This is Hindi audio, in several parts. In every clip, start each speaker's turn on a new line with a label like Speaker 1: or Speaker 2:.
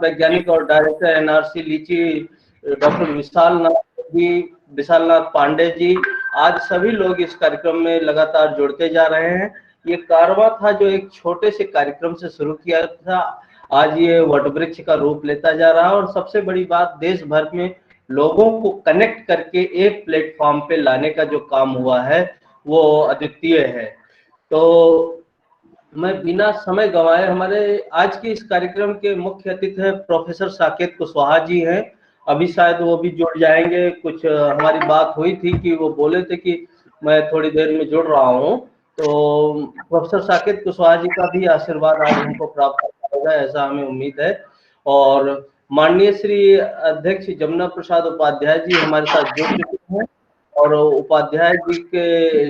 Speaker 1: वैज्ञानिक और डायरेक्टर एनआरसी लीची डॉक्टर विशाल नाथ पांडे जी, आज सभी लोग इस कार्यक्रम में लगातार जुड़ते जा रहे हैं। ये कारवां था जो एक छोटे से कार्यक्रम से शुरू किया था, आज ये वटवृक्ष का रूप लेता जा रहा है और सबसे बड़ी बात, देश भर में लोगों को कनेक्ट करके एक प्लेटफॉर्म पे लाने का जो काम हुआ है वो अद्वितीय है। तो मैं बिना समय गंवाए, हमारे आज के इस कार्यक्रम के मुख्य अतिथि है प्रोफेसर साकेत कुशवाहा जी हैं। अभी शायद वो भी जुड़ जाएंगे। कुछ हमारी बात हुई थी कि वो बोले थे कि मैं थोड़ी देर में जुड़ रहा हूँ, तो प्रोफेसर साकेत कुशवाहा जी का भी आशीर्वाद आज हमको प्राप्त होगा, ऐसा हमें उम्मीद है। और माननीय श्री अध्यक्ष जमुना प्रसाद उपाध्याय जी हमारे साथ जुड़ चुके हैं और उपाध्याय जी के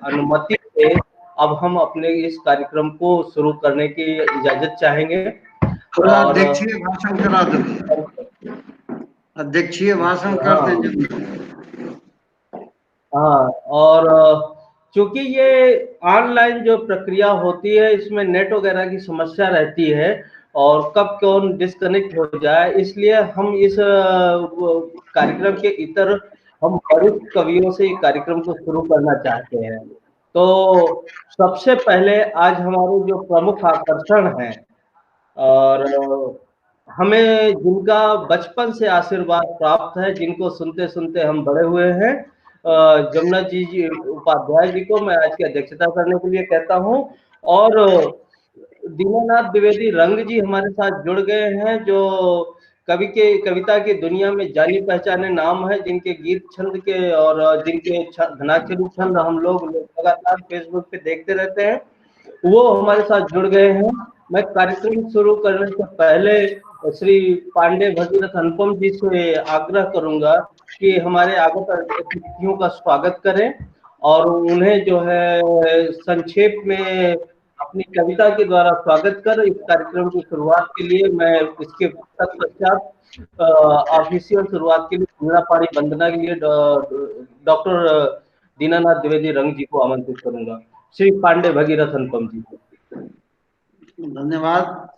Speaker 1: अनुमति से अब हम अपने इस कार्यक्रम को शुरू करने की इजाजत चाहेंगे।
Speaker 2: और अध्यक्षीय भाषण करा दो, अध्यक्षीय भाषण कर दें।
Speaker 1: हाँ, और चूंकि ये ऑनलाइन जो प्रक्रिया होती है इसमें नेट वगैरह की समस्या रहती है और कब कौन डिस्कनेक्ट हो जाए, इसलिए हम इस कार्यक्रम के इतर हम वरिष्ठ कवियों से कार्यक्रम को शुरू करना चाहते हैं। तो सबसे पहले आज हमारे जो प्रमुख आकर्षण हैं और हमें जिनका बचपन से आशीर्वाद प्राप्त है, जिनको सुनते सुनते हम बड़े हुए हैं, जमुना जी उपाध्याय जी को मैं आज की अध्यक्षता करने के लिए कहता हूं। और दीनानाथ द्विवेदी रंग जी हमारे साथ जुड़ गए हैं, जो कविता की दुनिया में जानी पहचाने नाम है, जिनके गीत छंद के और जिनके धनाक्षरी छंद हम लोग लगातार फेसबुक पे देखते रहते हैं, वो हमारे साथ जुड़ गए हैं। मैं कार्यक्रम शुरू करने से पहले श्री पांडे भगीरथ अनुपम जी से आग्रह करूंगा कि हमारे आगत अतिथियों का स्वागत करें और उन्हें जो है संक्षेप में अपनी कविता के द्वारा स्वागत कर इस कार्यक्रम की शुरुआत के लिए मैं इसके तत्पश्चात ऑफिशियल शुरुआत के लिए पूरा पानी वंदना के लिए डॉक्टर दीनानाथ द्विवेदी रंग जी को आमंत्रित करूंगा। श्री पांडे भगीरथ अनुपम जी।
Speaker 2: धन्यवाद।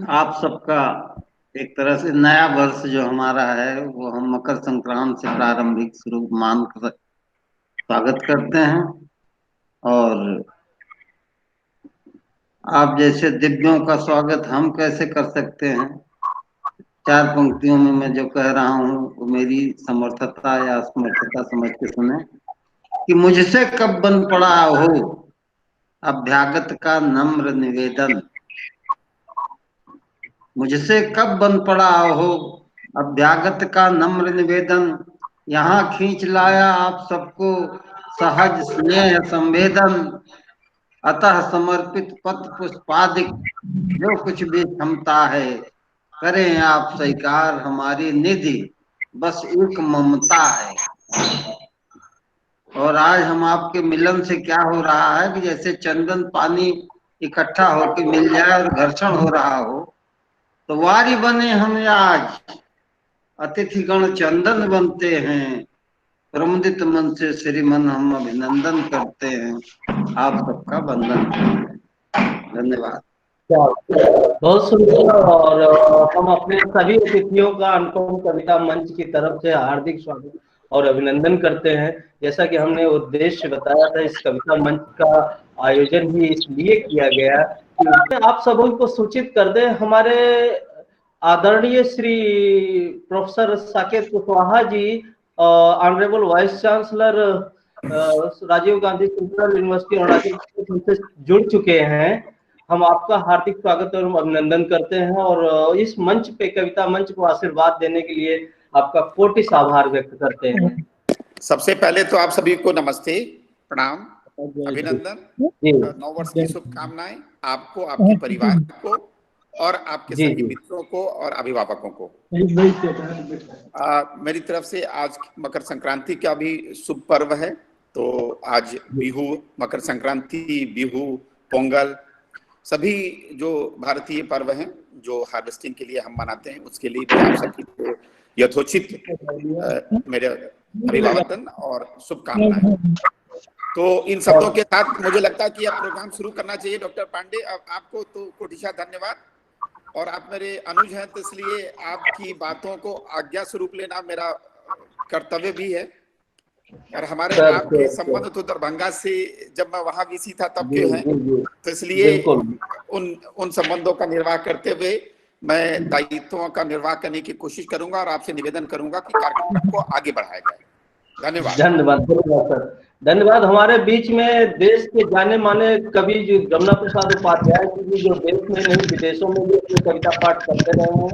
Speaker 2: आप सबका एक तरह से नया वर्ष जो हमारा है वो हम मकर संक्रांति से प्रारंभिक शुरू मानकर स्वागत करते हैं। और आप जैसे दिव्यों का स्वागत हम कैसे कर सकते हैं, चार पंक्तियों में मैं जो कह रहा हूँ वो मेरी समर्थता या असमर्थता समझ के सुने कि मुझसे कब बन पड़ा हो अभ्यागत का नम्र निवेदन, मुझसे कब बन पड़ा हो अभ्यागत का नम्र निवेदन, यहाँ खींच लाया आप सबको सहज स्नेह संवेदन, अतः समर्पित पथ पुष्पादिक जो कुछ भी क्षमता है, करें आप स्वीकार हमारी निधि बस एक ममता है। और आज हम आपके मिलन से क्या हो रहा है कि जैसे चंदन पानी इकट्ठा होकर मिल जाए और घर्षण हो रहा हो, तो वारी बने हम आज अतिथिगण चंदन बनते हैं, प्रमुदित मन से श्रीमन हम अभिनंदन करते हैं, आप सबका वंदन करते हैं। धन्यवाद।
Speaker 1: बहुत सुंदर। और हम अपने सभी अतिथियों का अनुपम कविता मंच की तरफ से हार्दिक स्वागत और अभिनंदन करते हैं। जैसा कि हमने उद्देश्य बताया था, इस कविता मंच का आयोजन भी इसलिए किया गया कि आप सभी को सूचित कर दें, हमारे आदरणीय Shri professor Saket Kushwaha ji honourable vice chancellor Rajiv Gandhi central university Arunachal से जुड़ चुके हैं। हम आपका हार्दिक स्वागत और अभिनंदन करते हैं और इस मंच पे, कविता मंच को आशीर्वाद देने के लिए आपका कोटि आभार व्यक्त करते हैं।
Speaker 3: सबसे पहले तो आप सभी को नमस्ते, प्रणाम, अभिनंदन, नव वर्ष की शुभकामनाएं आपको, आपके परिवार को और आपके सभी मित्रों को और अभिभावकों को। मेरी तरफ से आज मकर संक्रांति का भी शुभ पर्व है, तो आज बिहू, मकर संक्रांति, बिहू, पोंगल, सभी जो भारतीय पर्व हैं जो हार्वेस्टिंग के लिए हम मनाते हैं, उसके लिए भी आप सभी को यथोचित मेरे अभिवादन और शुभकामनाएं। तो इन शब्दों के साथ मुझे लगता है कि अब प्रोग्राम शुरू करना चाहिए। डॉक्टर पांडे, अब आपको तो कोटिशा धन्यवाद। और आप मेरे अनुज हैं, तो इसलिए आपकी बातों को आज्ञा स्वरूप लेना मेरा कर्तव्य भी है। और हमारे आपके संबंध तो दरभंगा से जब मैं वहां वीसी था तब के हैं, तो इसलिए उन संबंधों का निर्वाह करते हुए मैं दायित्वों का निर्वाह करने की कोशिश करूंगा और आपसे निवेदन करूंगा कि कार्यक्रम को आगे बढ़ाया जाए। धन्यवाद।
Speaker 1: धन्यवाद सर, धन्यवाद। हमारे बीच में देश के जाने माने कवि जो जमुना प्रसाद उपाध्याय जी, जो देश में नहीं विदेशों में भी अपने कविता पाठ करते रहे हैं,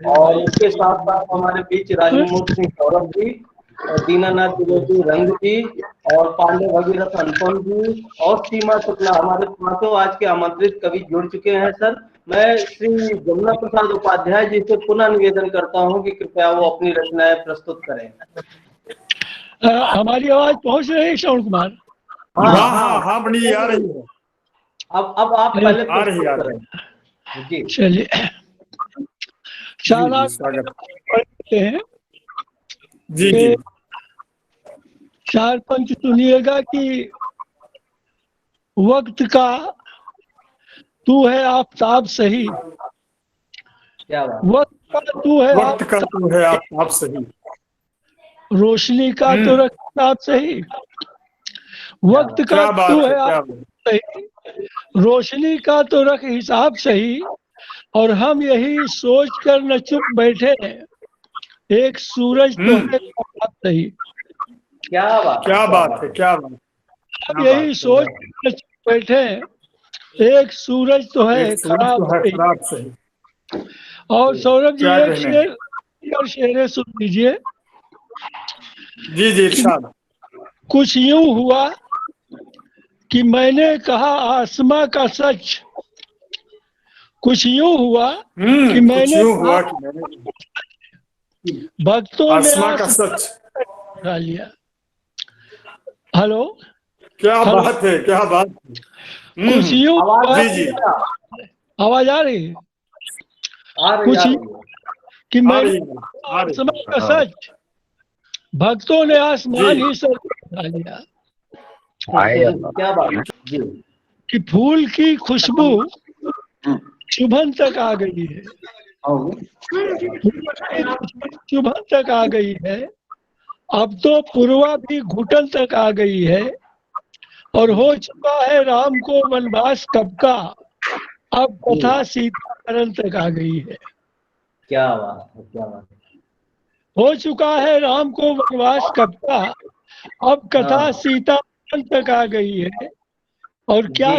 Speaker 1: और इसके साथ साथ हमारे बीच राजमूर्ति सिंह सौरभ जी, दीनानाथ त्रिवेदी रंग जी, और पांडे भगीरथ अनुपम जी, और सीमा शुक्ला, हमारे पांचों आज के आमंत्रित कवि जुड़ चुके हैं। सर, मैं श्री जमुना प्रसाद उपाध्याय जी से पुनः निवेदन करता हूं कि कृपया वो अपनी रचनाएं प्रस्तुत करें।
Speaker 4: हमारी आवाज पहुंच रही है श्रवण कुमार?
Speaker 5: हाँ बड़ी आ रही है।
Speaker 1: अब आप पहले
Speaker 5: आ रही है
Speaker 1: जी।
Speaker 4: चलिए,
Speaker 5: स्वागत
Speaker 4: हैं
Speaker 5: जी जी।
Speaker 4: 4 पंच सुनिएगा कि वक्त का तू है आफताब सही,
Speaker 1: क्या बात।
Speaker 4: वक्त का तू है
Speaker 5: आप सही,
Speaker 4: रोशनी का तो रख हिसाब सही, वक्त का तू है आप सही, रोशनी का तो रख हिसाब सही, और हम यही सोच कर न चुप बैठे, एक सूरज तो है सही।
Speaker 1: क्या बात
Speaker 5: है।
Speaker 4: हम यही सोच कर चुप बैठे, एक सूरज तो है खराब सही। और सौरभ जी एक शेर सुन लीजिए।
Speaker 5: जी इरशाद।
Speaker 4: कुछ यूं हुआ कि मैंने कहा आसमां का सच, कुछ यूं हुआ कि मैंने भक्तों ने
Speaker 5: आसमां का सच
Speaker 4: उठा लिया। हेलो,
Speaker 5: क्या बात है।
Speaker 4: कुछ यूं
Speaker 5: जी
Speaker 4: आवाज आ रही है? कुछ कि मैंने आसमां का सच, भक्तों ने आसमान ही सर उठा लिया।
Speaker 1: क्या बात जी।
Speaker 4: कि फूल की खुशबू चुभन तक आ गई है, चुभन तक आ गई है, अब तो पूर्वा भी घुटन तक आ गई है, और हो चुका है राम को वनवास कब का, अब कथा सीताहरण तक आ गई है।
Speaker 1: क्या बात है, क्या बात है।
Speaker 4: हो चुका है राम को वनवास कब का, अब कथा सीताहरण तक आ गई है, और क्या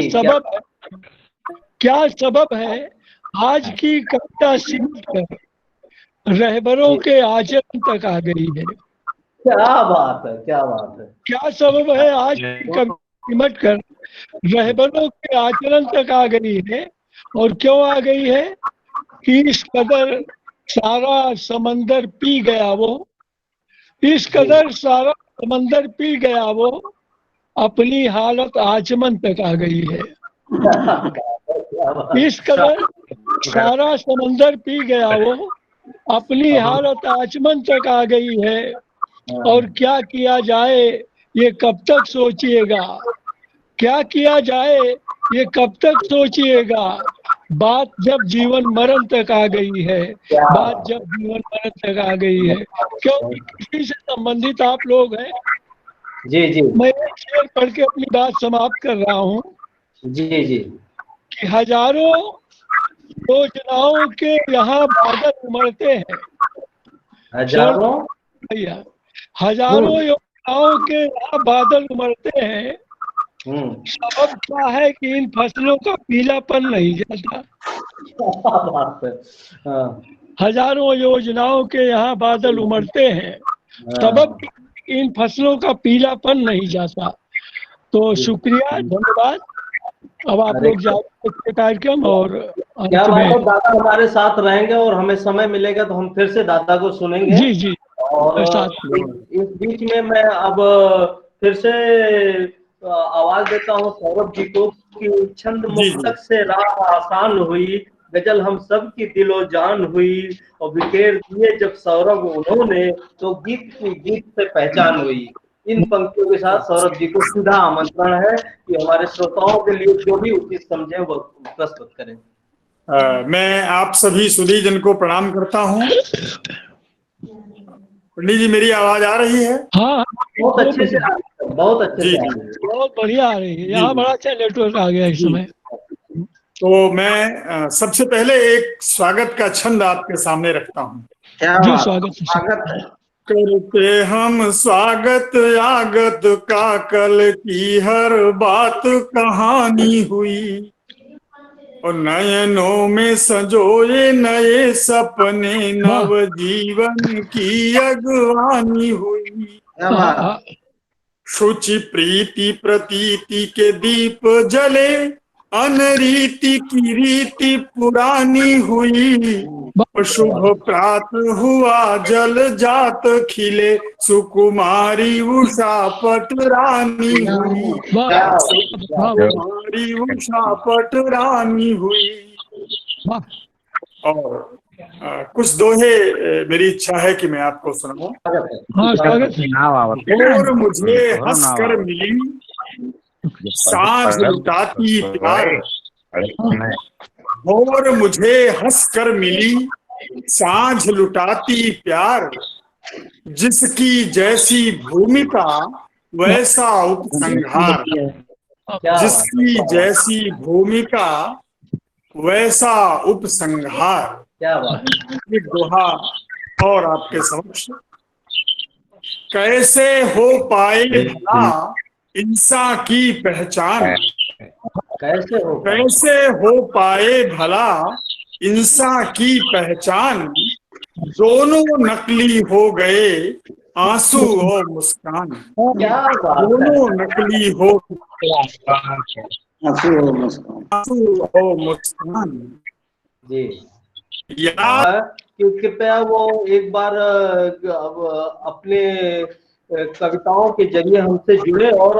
Speaker 4: सबब है आज की कविता सिमट कर रहबरों के आचरण तक आ गई है।
Speaker 1: क्या बात है,
Speaker 4: क्या सबब है आज की कविता सिमट कर रहबरों के आचरण तक आ गई है, और क्यों आ गई है कि इस कदर सारा समंदर पी गया वो, इस कदर सारा समंदर पी गया वो, अपनी हालत आचमन तक आ गई है। इस कदर सारा समंदर पी गया वो, अपनी हालत आचमन तक आ गई है, और क्या किया जाए ये कब तक सोचिएगा, क्या किया जाए ये कब तक सोचिएगा, बात जब जीवन मरण तक आ गई है, बात जब जीवन मरण तक आ गई है। क्योंकि किसी से संबंधित आप लोग हैं।
Speaker 1: जी
Speaker 4: मैं एक शेर पढ़ के अपनी बात समाप्त कर रहा हूँ।
Speaker 1: जी
Speaker 4: कि हजारों योजनाओं के यहाँ बादल उमड़ते हैं, हजारों योजनाओं के यहाँ बादल उमड़ते हैं, सबब क्या है कि इन फसलों का पीलापन नहीं जाता। हजारों योजनाओं के यहाँ बादल उमड़ते हैं, सबब इन फसलों का पीलापन नहीं जाता। तो शुक्रिया, धन्यवाद। अब आप लोग जाओ कार्यक्रम। और
Speaker 1: क्या बात है, दादा हमारे साथ रहेंगे और हमें समय मिलेगा तो हम फिर से दादा को सुनेंगे।
Speaker 4: जी
Speaker 1: और इस बीच में मैं अब फिर से आवाज देता हूँ सौरभ जी को कि छंद मुक्तक से राह आसान हुई, गजल हम सब की दिलो जान हुई, और बिखेर दिए जब सौरभ उन्होंने, तो गीत की गीत से पहचान हुई। इन पंक्तियों के साथ सौरभ जी को सीधा आमंत्रण है कि हमारे श्रोताओं के लिए जो भी उचित समझे वो प्रस्तुत करें।
Speaker 5: मैं आप सभी सुधी जन को प्रणाम करता हूँ। पंडित जी, मेरी आवाज आ रही है?
Speaker 4: हाँ
Speaker 1: बहुत अच्छे से बहुत अच्छे
Speaker 5: जी
Speaker 1: से आ
Speaker 5: जी
Speaker 1: रही है।
Speaker 4: बहुत बढ़िया आ रही है। यहाँ
Speaker 5: जी।
Speaker 4: बड़ा अच्छा नेटवर्क आ गया इस
Speaker 5: जी।
Speaker 4: समय।
Speaker 5: तो मैं सबसे पहले एक स्वागत का छंद आपके सामने रखता हूँ।
Speaker 2: क्या
Speaker 4: जी
Speaker 2: बात,
Speaker 4: स्वागत है।
Speaker 2: स्वागत है।
Speaker 5: करते हम स्वागत आगत का, कल की हर बात कहानी हुई, और नयनों में संजोए नए सपने,
Speaker 4: वाह।
Speaker 5: नव जीवन की अगवानी हुई।
Speaker 2: क्या
Speaker 4: हाँ,
Speaker 2: बात,
Speaker 4: हाँ,
Speaker 5: शुचि प्रीति प्रतीति के दीप जले, अनरीति की रीति पुरानी हुई, और शुभ प्रात हुआ जल जात खिले, सुकुमारी उषा पट रानी हुई,
Speaker 4: वाह,
Speaker 1: क्या
Speaker 4: वाह,
Speaker 5: सुकुमारी उषा पट रानी हुई।
Speaker 4: वाह।
Speaker 5: और कुछ दोहे मेरी इच्छा है कि मैं आपको सुनाऊं।
Speaker 4: हाँ स्वागत है।
Speaker 5: और मुझे हंसकर मिली सांझ लुटाती प्यार, और मुझे हंसकर मिली सांझ लुटाती प्यार, जिसकी जैसी भूमिका वैसा उपसंहार,
Speaker 1: क्या
Speaker 5: जिसकी जैसी भूमिका वैसा उपसंहार।
Speaker 1: क्या बात,
Speaker 5: एक दोहा और आपके समक्ष। कैसे हो पाए भला इंसान की पहचान,
Speaker 1: कैसे हो पाए?
Speaker 5: कैसे हो पाए भला इंसान की पहचान, दोनों नकली हो गए आंसू और मुस्कान,
Speaker 1: क्या बात है।
Speaker 5: दोनों नकली हो
Speaker 2: हंसी और मुस्कान।
Speaker 5: आंसू और मुस्कान।
Speaker 1: जी
Speaker 5: याद
Speaker 1: कि कृपया वो एक बार अपने कविताओं के जरिए हमसे जुड़े, और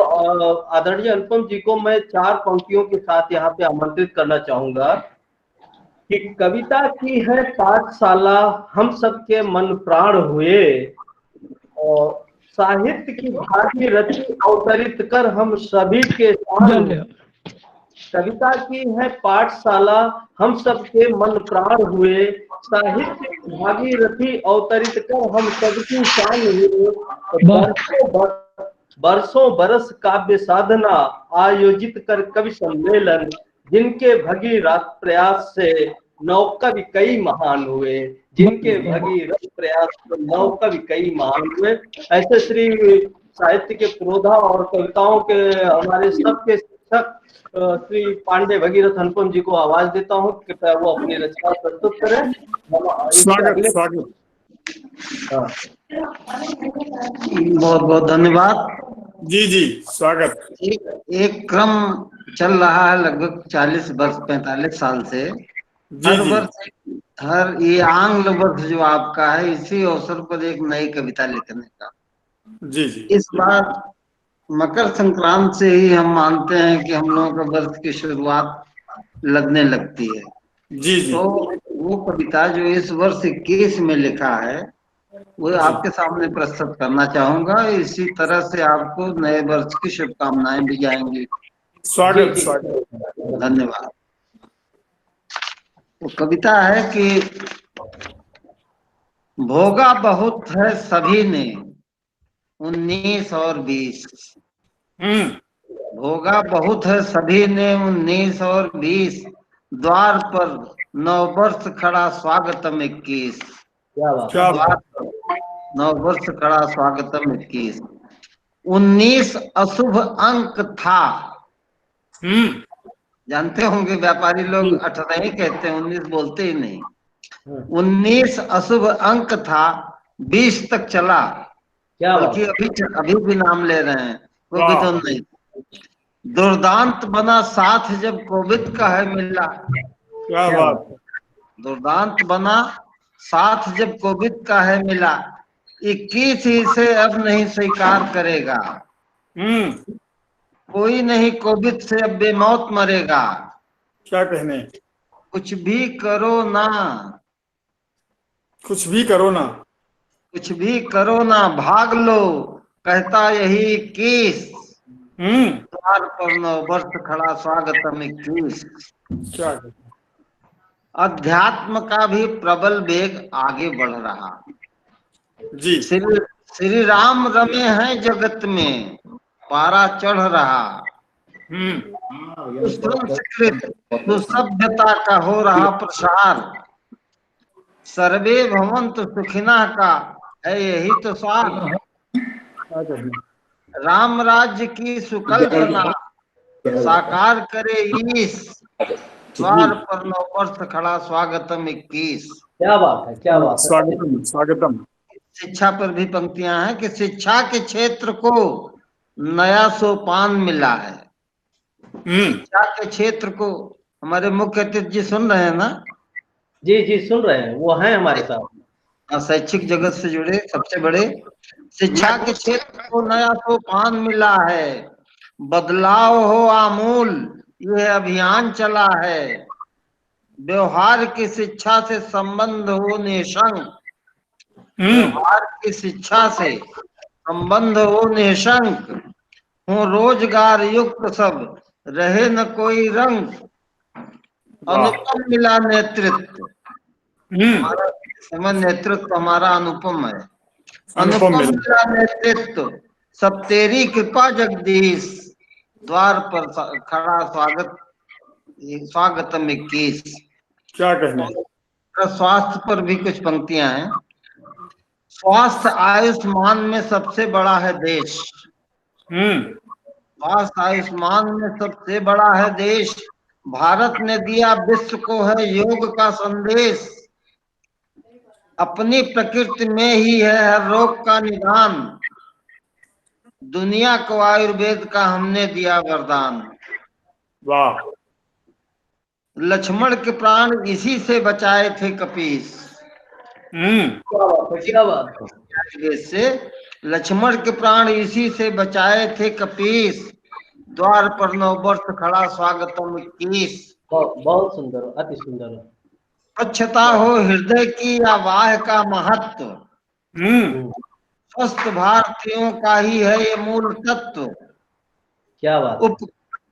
Speaker 1: आदरणीय अनुपम जी को मैं 4 पंक्तियों के साथ यहाँ पे आमंत्रित करना चाहूंगा कि कविता की है पाठशाला, हम सबके मन प्राण हुए, और साहित्य की भागीरथी अवतरित कर हम सभी के शान। कविता की है पाठशाला, हम सबके मन प्राण हुए, साहित्य की भागीरथी अवतरित कर हम सबकी शान हुए। बरसों बरस काव्य साधना आयोजित कर कवि सम्मेलन, जिनके भगीरथ प्रयास से नवकवि कई महान हुए, जिनके भगीरथ प्रयास से नवकवि कई महान हुए। ऐसे श्री साहित्य के पुरोधा और कविताओं के हमारे सबके शिक्षक श्री पांडे भगीरथ अनुपम जी को आवाज देता हूँ, कृपया वो अपनी रचना प्रस्तुत करें।
Speaker 5: स्वागत स्वागत।
Speaker 2: बहुत बहुत धन्यवाद।
Speaker 5: जी जी स्वागत।
Speaker 2: एक क्रम चल रहा है लगभग 40 वर्ष 45 साल से। हर वर्ष हर ये आंग्ल वर्ष जो आपका है, इसी अवसर पर एक नई कविता लिखने का।
Speaker 5: जी जी।
Speaker 2: इस बार मकर संक्रांति से ही हम मानते हैं कि हम लोगों का वर्ष की शुरुआत लगने लगती है।
Speaker 5: जी जी।
Speaker 2: तो वो कविता जो इस वर्ष 21 में लिखा है, वो आपके सामने प्रस्तुत करना चाहूंगा। इसी तरह से आपको नए वर्ष की शुभकामनाएं भी जाएंगी।
Speaker 5: स्वागत स्वागत।
Speaker 2: धन्यवाद। वो कविता है कि भोगा बहुत है सभी ने 19 और 20, भोगा बहुत है सभी ने 19 और 20, द्वार पर नववर्ष खड़ा स्वागतम 21। द्वार पर नववर्ष खड़ा स्वागतम 21। 19 अशुभ अंक था। जानते होंगे व्यापारी लोग 18 ही कहते हैं, 19 बोलते ही नहीं। 19 अशुभ अंक था, 20 तक चला, बल्कि अभी भी नाम ले रहे हैं, वो भी तो नहीं। दुर्दांत बना साथ जब कोविद का है मिला।
Speaker 5: क्या बात।
Speaker 2: दुर्दांत बना साथ जब कोविद का है मिला, 21 ही से अब नहीं स्वीकार करेगा। कोई नहीं कोविद से अब बेमौत मरेगा।
Speaker 5: क्या कहने।
Speaker 2: कुछ भी करो ना,
Speaker 5: कुछ भी करो ना,
Speaker 2: कुछ भी करो ना, भाग लो कहता यही 21। द्वार पर नववर्ष खड़ा स्वागतम 21।
Speaker 5: क्या
Speaker 2: अध्यात्म का भी प्रबल वेग आगे बढ़ रहा।
Speaker 5: जी।
Speaker 2: श्री राम रमे हैं जगत में, पारा चढ़ रहा। संस्कृत सुसभ्यता का हो रहा प्रसार। सर्वे भवन्तु सुखिनः का है यही तो सार। राम राज्य की सुकल्पना साकार करे ईश, द्वार पर 9 वर्ष खड़ा स्वागतम 21।
Speaker 1: क्या बात है, क्या बात है।
Speaker 5: स्वागतम स्वागतम।
Speaker 2: शिक्षा पर भी पंक्तियां हैं कि शिक्षा के क्षेत्र को नया सोपान मिला है। शिक्षा के क्षेत्र को हमारे मुख्य अतिथि जी सुन रहे हैं ना?
Speaker 1: जी जी सुन रहे हैं, वो हैं हमारे साथ।
Speaker 2: शैक्षिक जगत से जुड़े सबसे बड़े। शिक्षा के क्षेत्र को नया सोपान मिला है, बदलाव हो आमूल यह अभियान चला है। व्यवहार की शिक्षा से संबंध हो निशंक, व्यवहार की शिक्षा से संबंध हो निशंक। हो रोजगार युक्त सब रहे न कोई रंग। अनुपम मिला नेतृत्व, हमारा समय नेतृत्व हमारा अनुपम है। अनुपम मिला नेतृत्व सब तेरी कृपा जगदीश, द्वार पर खड़ा स्वागतम 21।
Speaker 5: क्या कहना।
Speaker 2: स्वास्थ्य पर भी कुछ पंक्तियां हैं। स्वास्थ्य आयुष्मान में सबसे बड़ा है देश। स्वास्थ्य आयुष्मान में सबसे बड़ा है देश। भारत ने दिया विश्व को है योग का संदेश। अपनी प्रकृति में ही है हर रोग का निदान। दुनिया को आयुर्वेद का हमने दिया वरदान।
Speaker 5: वाह।
Speaker 2: लक्ष्मण के प्राण इसी से बचाए थे कपीस।
Speaker 1: क्या बात है।
Speaker 2: से लक्ष्मण के प्राण इसी से बचाए थे कपीस। द्वार पर 9 वर्ष खड़ा स्वागतम 21।
Speaker 1: बहुत सुंदर, अति सुंदर।
Speaker 2: स्वच्छता हो हृदय की या वाह का महत्व। स्वस्थ भारतीयों का ही है ये मूल तत्व।
Speaker 1: क्या बात।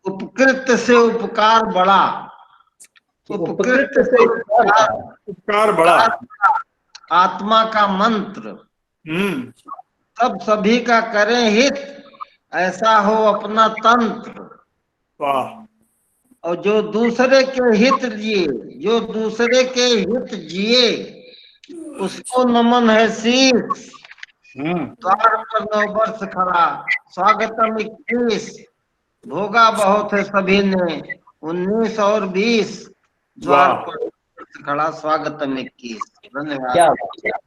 Speaker 2: उपकृत से उपकार बड़ा। उपकृत से
Speaker 5: उपकार बड़ा।
Speaker 2: आत्मा का मंत्र। सब सभी का करें हित, ऐसा हो अपना तंत्र।
Speaker 5: वाह।
Speaker 2: और जो दूसरे के हित जिए, जो दूसरे के हित जिए, उसको नमन है शीश। द्वार पर 9 वर्ष खड़ा स्वागतम 21। भोगा बहुत है सभी ने 19 और 20। द्वार पर खड़ा स्वागतम 21। धन्यवाद।
Speaker 1: क्या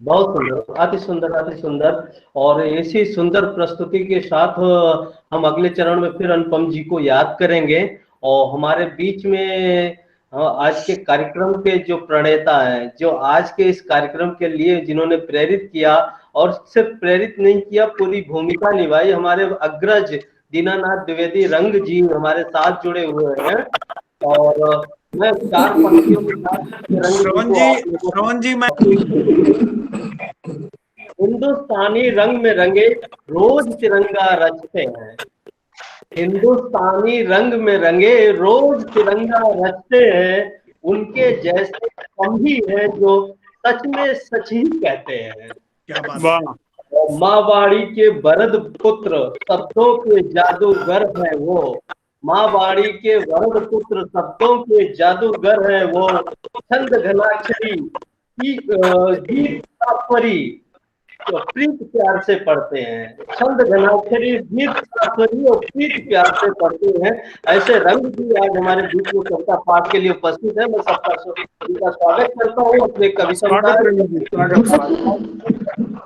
Speaker 1: बहुत सुंदर, अति सुंदर, अति सुंदर। और ऐसी सुंदर प्रस्तुति के साथ हम अगले चरण में फिर अनुपम जी को याद करेंगे। और हमारे बीच में आज के कार्यक्रम के जो प्रणेता हैं, जो आज के इस कार्यक्रम के लिए जिन्होंने प्रेरित किया, और सिर्फ प्रेरित नहीं किया, पूरी भूमिका निभाई, हमारे अग्रज दीनानाथ द्विवेदी रंग जी हमारे साथ जुड़े हुए हैं। और मैं 4 पंक्तियों के साथ
Speaker 5: श्रवण जी मैं
Speaker 1: हिंदुस्तानी रंग में रंगे रोज तिरंगा रचते हैं। हिंदुस्तानी रंग में रंगे रोज तिरंगा रचते हैं। उनके जैसे कम ही है जो सच में सच ही कहते हैं।
Speaker 5: क्या बात।
Speaker 1: मावाड़ी के वरद पुत्र शब्दों के जादूगर है वो। मावाड़ी के वरद पुत्र शब्दों के जादूगर है वो। छंद घनाक्षरी गीत तात्परी तो प्रीत प्यार से पढ़ते हैं। छंद घनाक्षरी गीत तात्परी और प्रीत प्यार से पढ़ते हैं। ऐसे रंग भी आज हमारे बीच में कविता पाठ के लिए उपस्थित है। मैं सबका स्वागत करता हूँ अपने कविता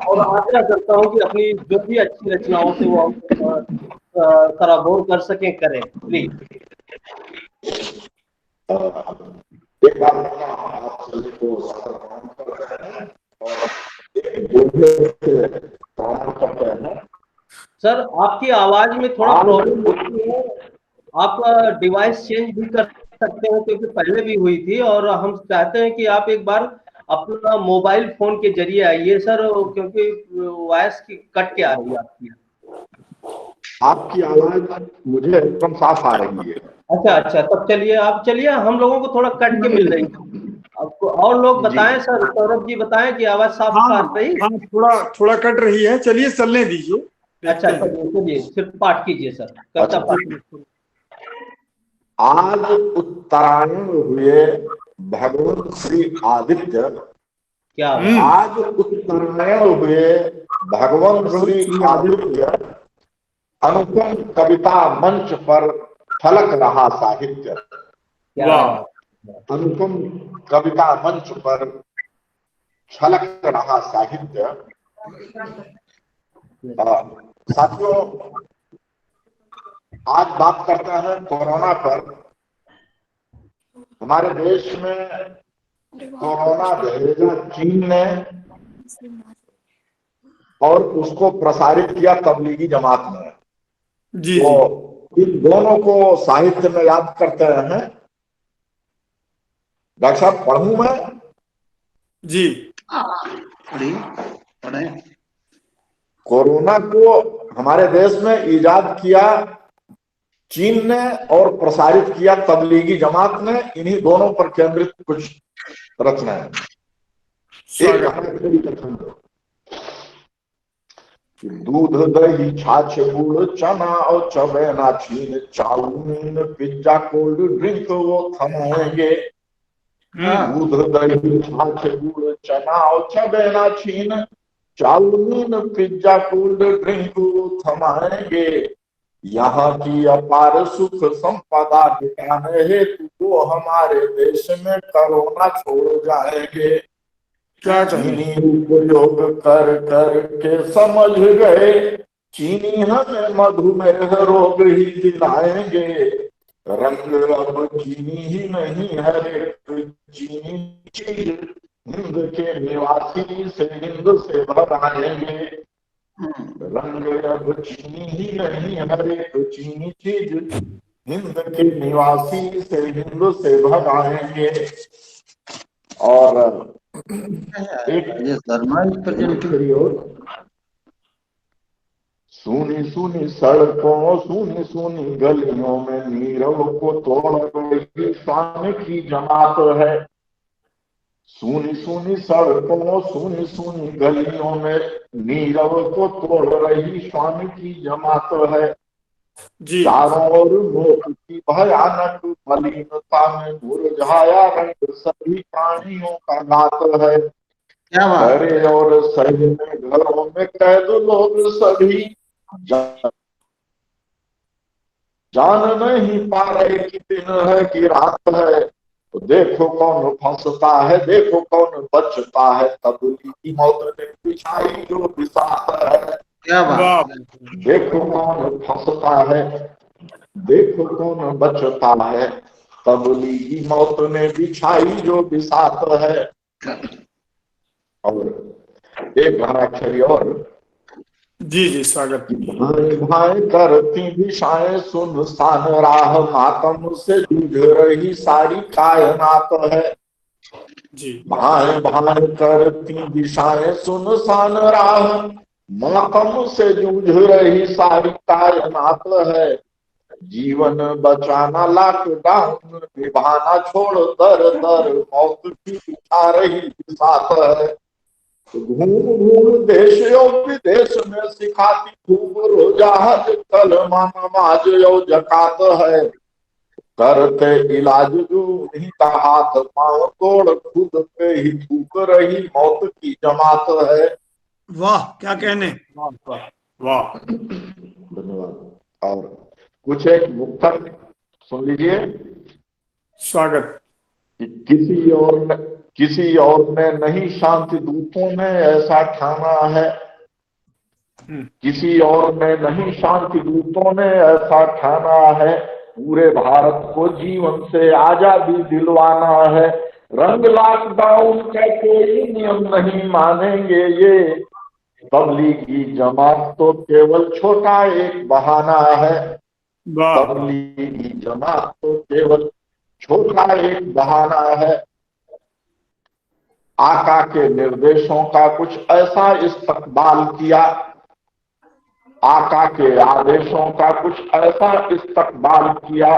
Speaker 1: और आग्रह करता हूँ कि अपनी जो भी अच्छी रचनाओं से वो सराबोर कर सकें, करें प्लीज।
Speaker 6: एक बार आप सभी को
Speaker 1: सर आपकी आवाज में थोड़ा प्रॉब्लम होती है। आप डिवाइस चेंज भी कर सकते हैं, क्योंकि पहले भी हुई थी। और हम चाहते हैं कि आप एक बार अपना मोबाइल फोन के जरिए आइए सर, क्योंकि वॉइस की कट के आ रही है
Speaker 6: आपकी आवाज मुझे एकदम साफ आ रही है।
Speaker 1: अच्छा, तब चलिए, आप चलिए, हम लोगों को थोड़ा कट के मिल रही है। अब और लोग बताएं सर, सौरभ जी बताएं कि आवाज साफ आ रही?
Speaker 5: हाँ, थोड़ा कट रही है, चलिए चलने दीजिए।
Speaker 1: अच्छा चलिए सिर्फ पाठ कीजिए सर, कविता पाठ।
Speaker 6: आज उत्तरायण हुए भगवान श्री आदित्य।
Speaker 1: क्या
Speaker 6: आज उत्तरायण हुए भगवान श्री आदित्य, अनुपम कविता मंच पर छलक रहा साहित्य।
Speaker 1: क्या
Speaker 6: अनुपम कविता मंच पर छलक रहा साहित्य। साथियों, आज बात करते हैं कोरोना पर। हमारे देश में कोरोना भेजा चीन ने और उसको प्रसारित किया तबलीगी जमात ने।
Speaker 5: जी,
Speaker 6: तो इन दोनों को साहित्य में याद करते हैं। डॉक्टर साहब पढ़ूं मैं?
Speaker 5: जी
Speaker 2: पढ़े।
Speaker 6: कोरोना को हमारे देश में इजाद किया चीन ने और प्रसारित किया तबलीगी जमात ने। इन्हीं दोनों पर केंद्रित कुछ रचनाएं। दूध दही छाछ गुड़ चना और चबेना छीन, चाउमीन पिज्जा कोल्ड ड्रिंक वो थमाएंगे। दूध दही छाछ गुड़ चना और चबेना छीन, चाउमीन पिज्जा कोल्ड ड्रिंक वो थमाएंगे। यहाँ की अपार सुख संपदा ठिकाने हेतु वो हमारे देश में कोरोना छोड़ जाएंगे।
Speaker 5: क्या
Speaker 6: चीनी उपयोग कर कर के समझ गए, चीनी हमें मधुमेह रोग ही दिलाएंगे। रंग अब चीनी ही नहीं है रे, चीनी चीज हिंद के निवासी से हिंद से भराएंगे। रंग अब चीनी ही नहीं है रे, चीनी चीज हिंद के निवासी से हिंद से भगाएंगे। और सुनी सुनी सड़कों सुनी सुनी गलियों में नीरव को तोड़ रही शान की जमात है। सुनी सुनी सड़कों सुनी सुनी गलियों में नीरव को तोड़ रही शान की जमात है। चारों ओर मौत की भयानक मलिनता में मुरझाया रंग सभी प्राणियों का नात है। घरे और शहर में घरों में कैद लोग सभी जान नहीं पा रहे कि दिन है कि रात है। तो देखो कौन फंसता है, देखो कौन बचता है, तबलीगी की मौत ने बिछाई जो बिसात है।
Speaker 2: क्या बात।
Speaker 6: देखो कौन फंसता है, देखो कौन बचता है, तबलीगी मौत ने बिछाई जो बिसात है। और एक घराक्षरी और।
Speaker 5: जी स्वागत।
Speaker 6: भाई भाई करती दिशाएं सुनसान राह, मातम से जूझ रही सारी कायनात है। भाई भाई करती दिशाएं सुनसान राह, मातम से जूझ रही सारी कायनात है। जीवन बचाना लॉकडाउन निभाना छोड़ दर दर मौत की उठा रही साथ है। घूम घूम देश और विदेश में सिखाती खूब रोजाहत कलमा नमाज यो जकात है। करते इलाज जो नहीं का हाथ पांव तोड़ खुद पे ही थूक रही मौत की जमात है।
Speaker 5: वाह क्या कहने। वाह
Speaker 6: धन्यवाद। और कुछ एक मुक्तक सुन लीजिए। स्वागत। किसी और ने नहीं शांति दूतों ने ऐसा ठाना है, किसी और ने नहीं शांति दूतों ने ऐसा ठाना है। पूरे भारत को जीवन से आजादी दिलवाना है। रंग लॉकडाउन का कोई नियम नहीं मानेंगे ये, तबलीगी जमात तो केवल छोटा एक बहाना है। तबलीगी जमात तो केवल छोटा एक बहाना है। आका के निर्देशों का कुछ ऐसा इस्तकबाल किया, आका के आदेशों का कुछ ऐसा इस्तकबाल किया,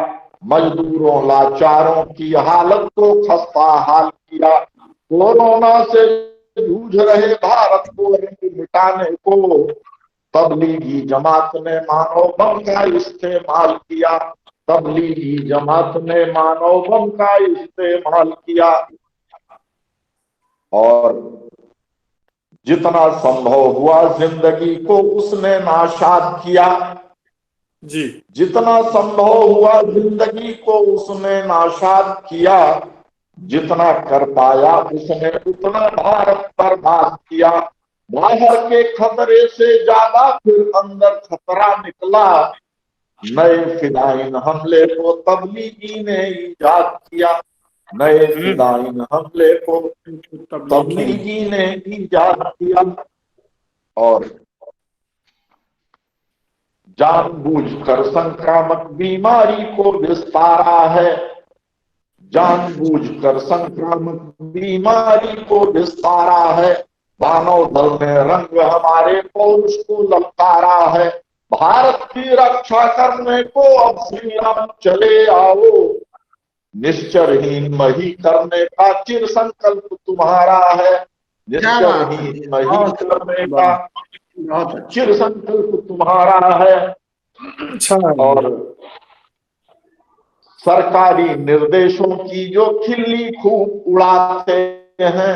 Speaker 6: मजदूरों लाचारों की हालत को खस्ता हाल किया। कोरोना से जूझ रहे भारत को मिटाने को तबलीगी जमात ने मानव बम का इस्तेमाल किया। तबलीगी जमात ने मानव बम का इस्तेमाल किया और जितना संभव हुआ जिंदगी को उसने नाशाद किया
Speaker 5: जी।
Speaker 6: जितना संभव हुआ जिंदगी को उसने नाशाद किया। जितना कर पाया उसने उतना भारत बर्बाद किया। बाहर के खतरे से ज्यादा फिर अंदर खतरा निकला। नए फिदाइन हमले को तबलीगी ने इजाद किया। नए फिदाइन हमले को तबलीगी ने इजाद किया और जानबूझकर संक्रामक बीमारी को विस्तारा है। जानबूझकर संक्रामक बीमारी को विस्तारा है। मानव दल ने रंग हमारे पौरुष को ललकारा है। भारत की रक्षा करने को अब श्री राम चले आओ। निश्चरहीन मही करने का चिर संकल्प तुम्हारा है। निश्चरहीन मही करने का चिर संकल्प तुम्हारा है। और सरकारी निर्देशों की जो खिल्ली खूब उड़ाते हैं।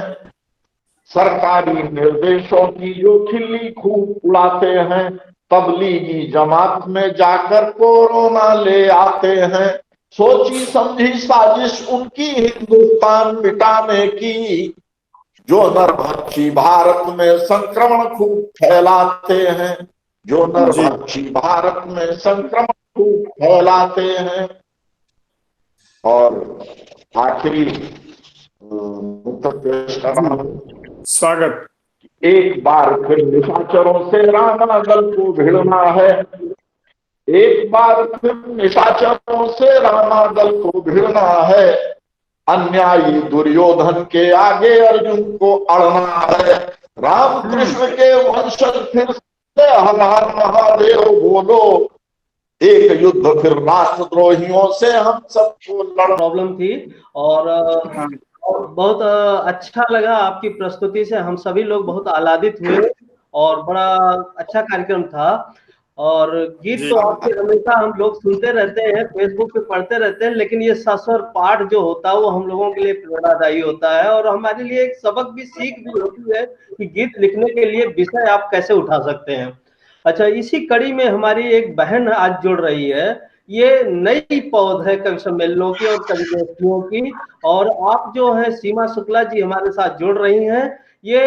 Speaker 6: सरकारी निर्देशों की जो खिल्ली खूब उड़ाते हैं। तबलीगी जमात में जाकर कोरोना ले आते हैं। सोची समझी साजिश उनकी हिंदुस्तान मिटाने की। जो नरभक्षी भारत में संक्रमण खूब फैलाते हैं। जो नरभक्षी भारत में संक्रमण खूब फैलाते हैं। और आखिरी
Speaker 5: स्वागत।
Speaker 6: एक बार फिर निशाचरों से रामादल को भिड़ना है। एक बार फिर निशाचरों से रामादल को भिड़ना है। अन्यायी दुर्योधन के आगे अर्जुन को अड़ना है। रामकृष्ण के वंशज फिर से हर हर महादेव बोलो। एक युद्ध फिर राष्ट्रद्रोहियों से हम सबको लड़।
Speaker 1: प्रॉब्लम थी और बहुत अच्छा लगा आपकी प्रस्तुति से। हम सभी लोग बहुत आह्लादित हुए और बड़ा अच्छा कार्यक्रम था। और गीत तो आपके हमेशा हम लोग सुनते रहते हैं, फेसबुक पे पढ़ते रहते हैं, लेकिन ये सस्वर पाठ जो होता है वो हम लोगों के लिए प्रेरणादायी होता है और हमारे लिए एक सबक भी, सीख भी होती है कि गीत लिखने के लिए विषय आप कैसे उठा सकते हैं। अच्छा, इसी कड़ी में हमारी एक बहन आज जुड़ रही है। ये नई पौध है कवि सम्मेलनों की और कवि गोष्ठियों की। और आप जो है सीमा शुक्ला जी हमारे साथ जुड़ रही हैं। ये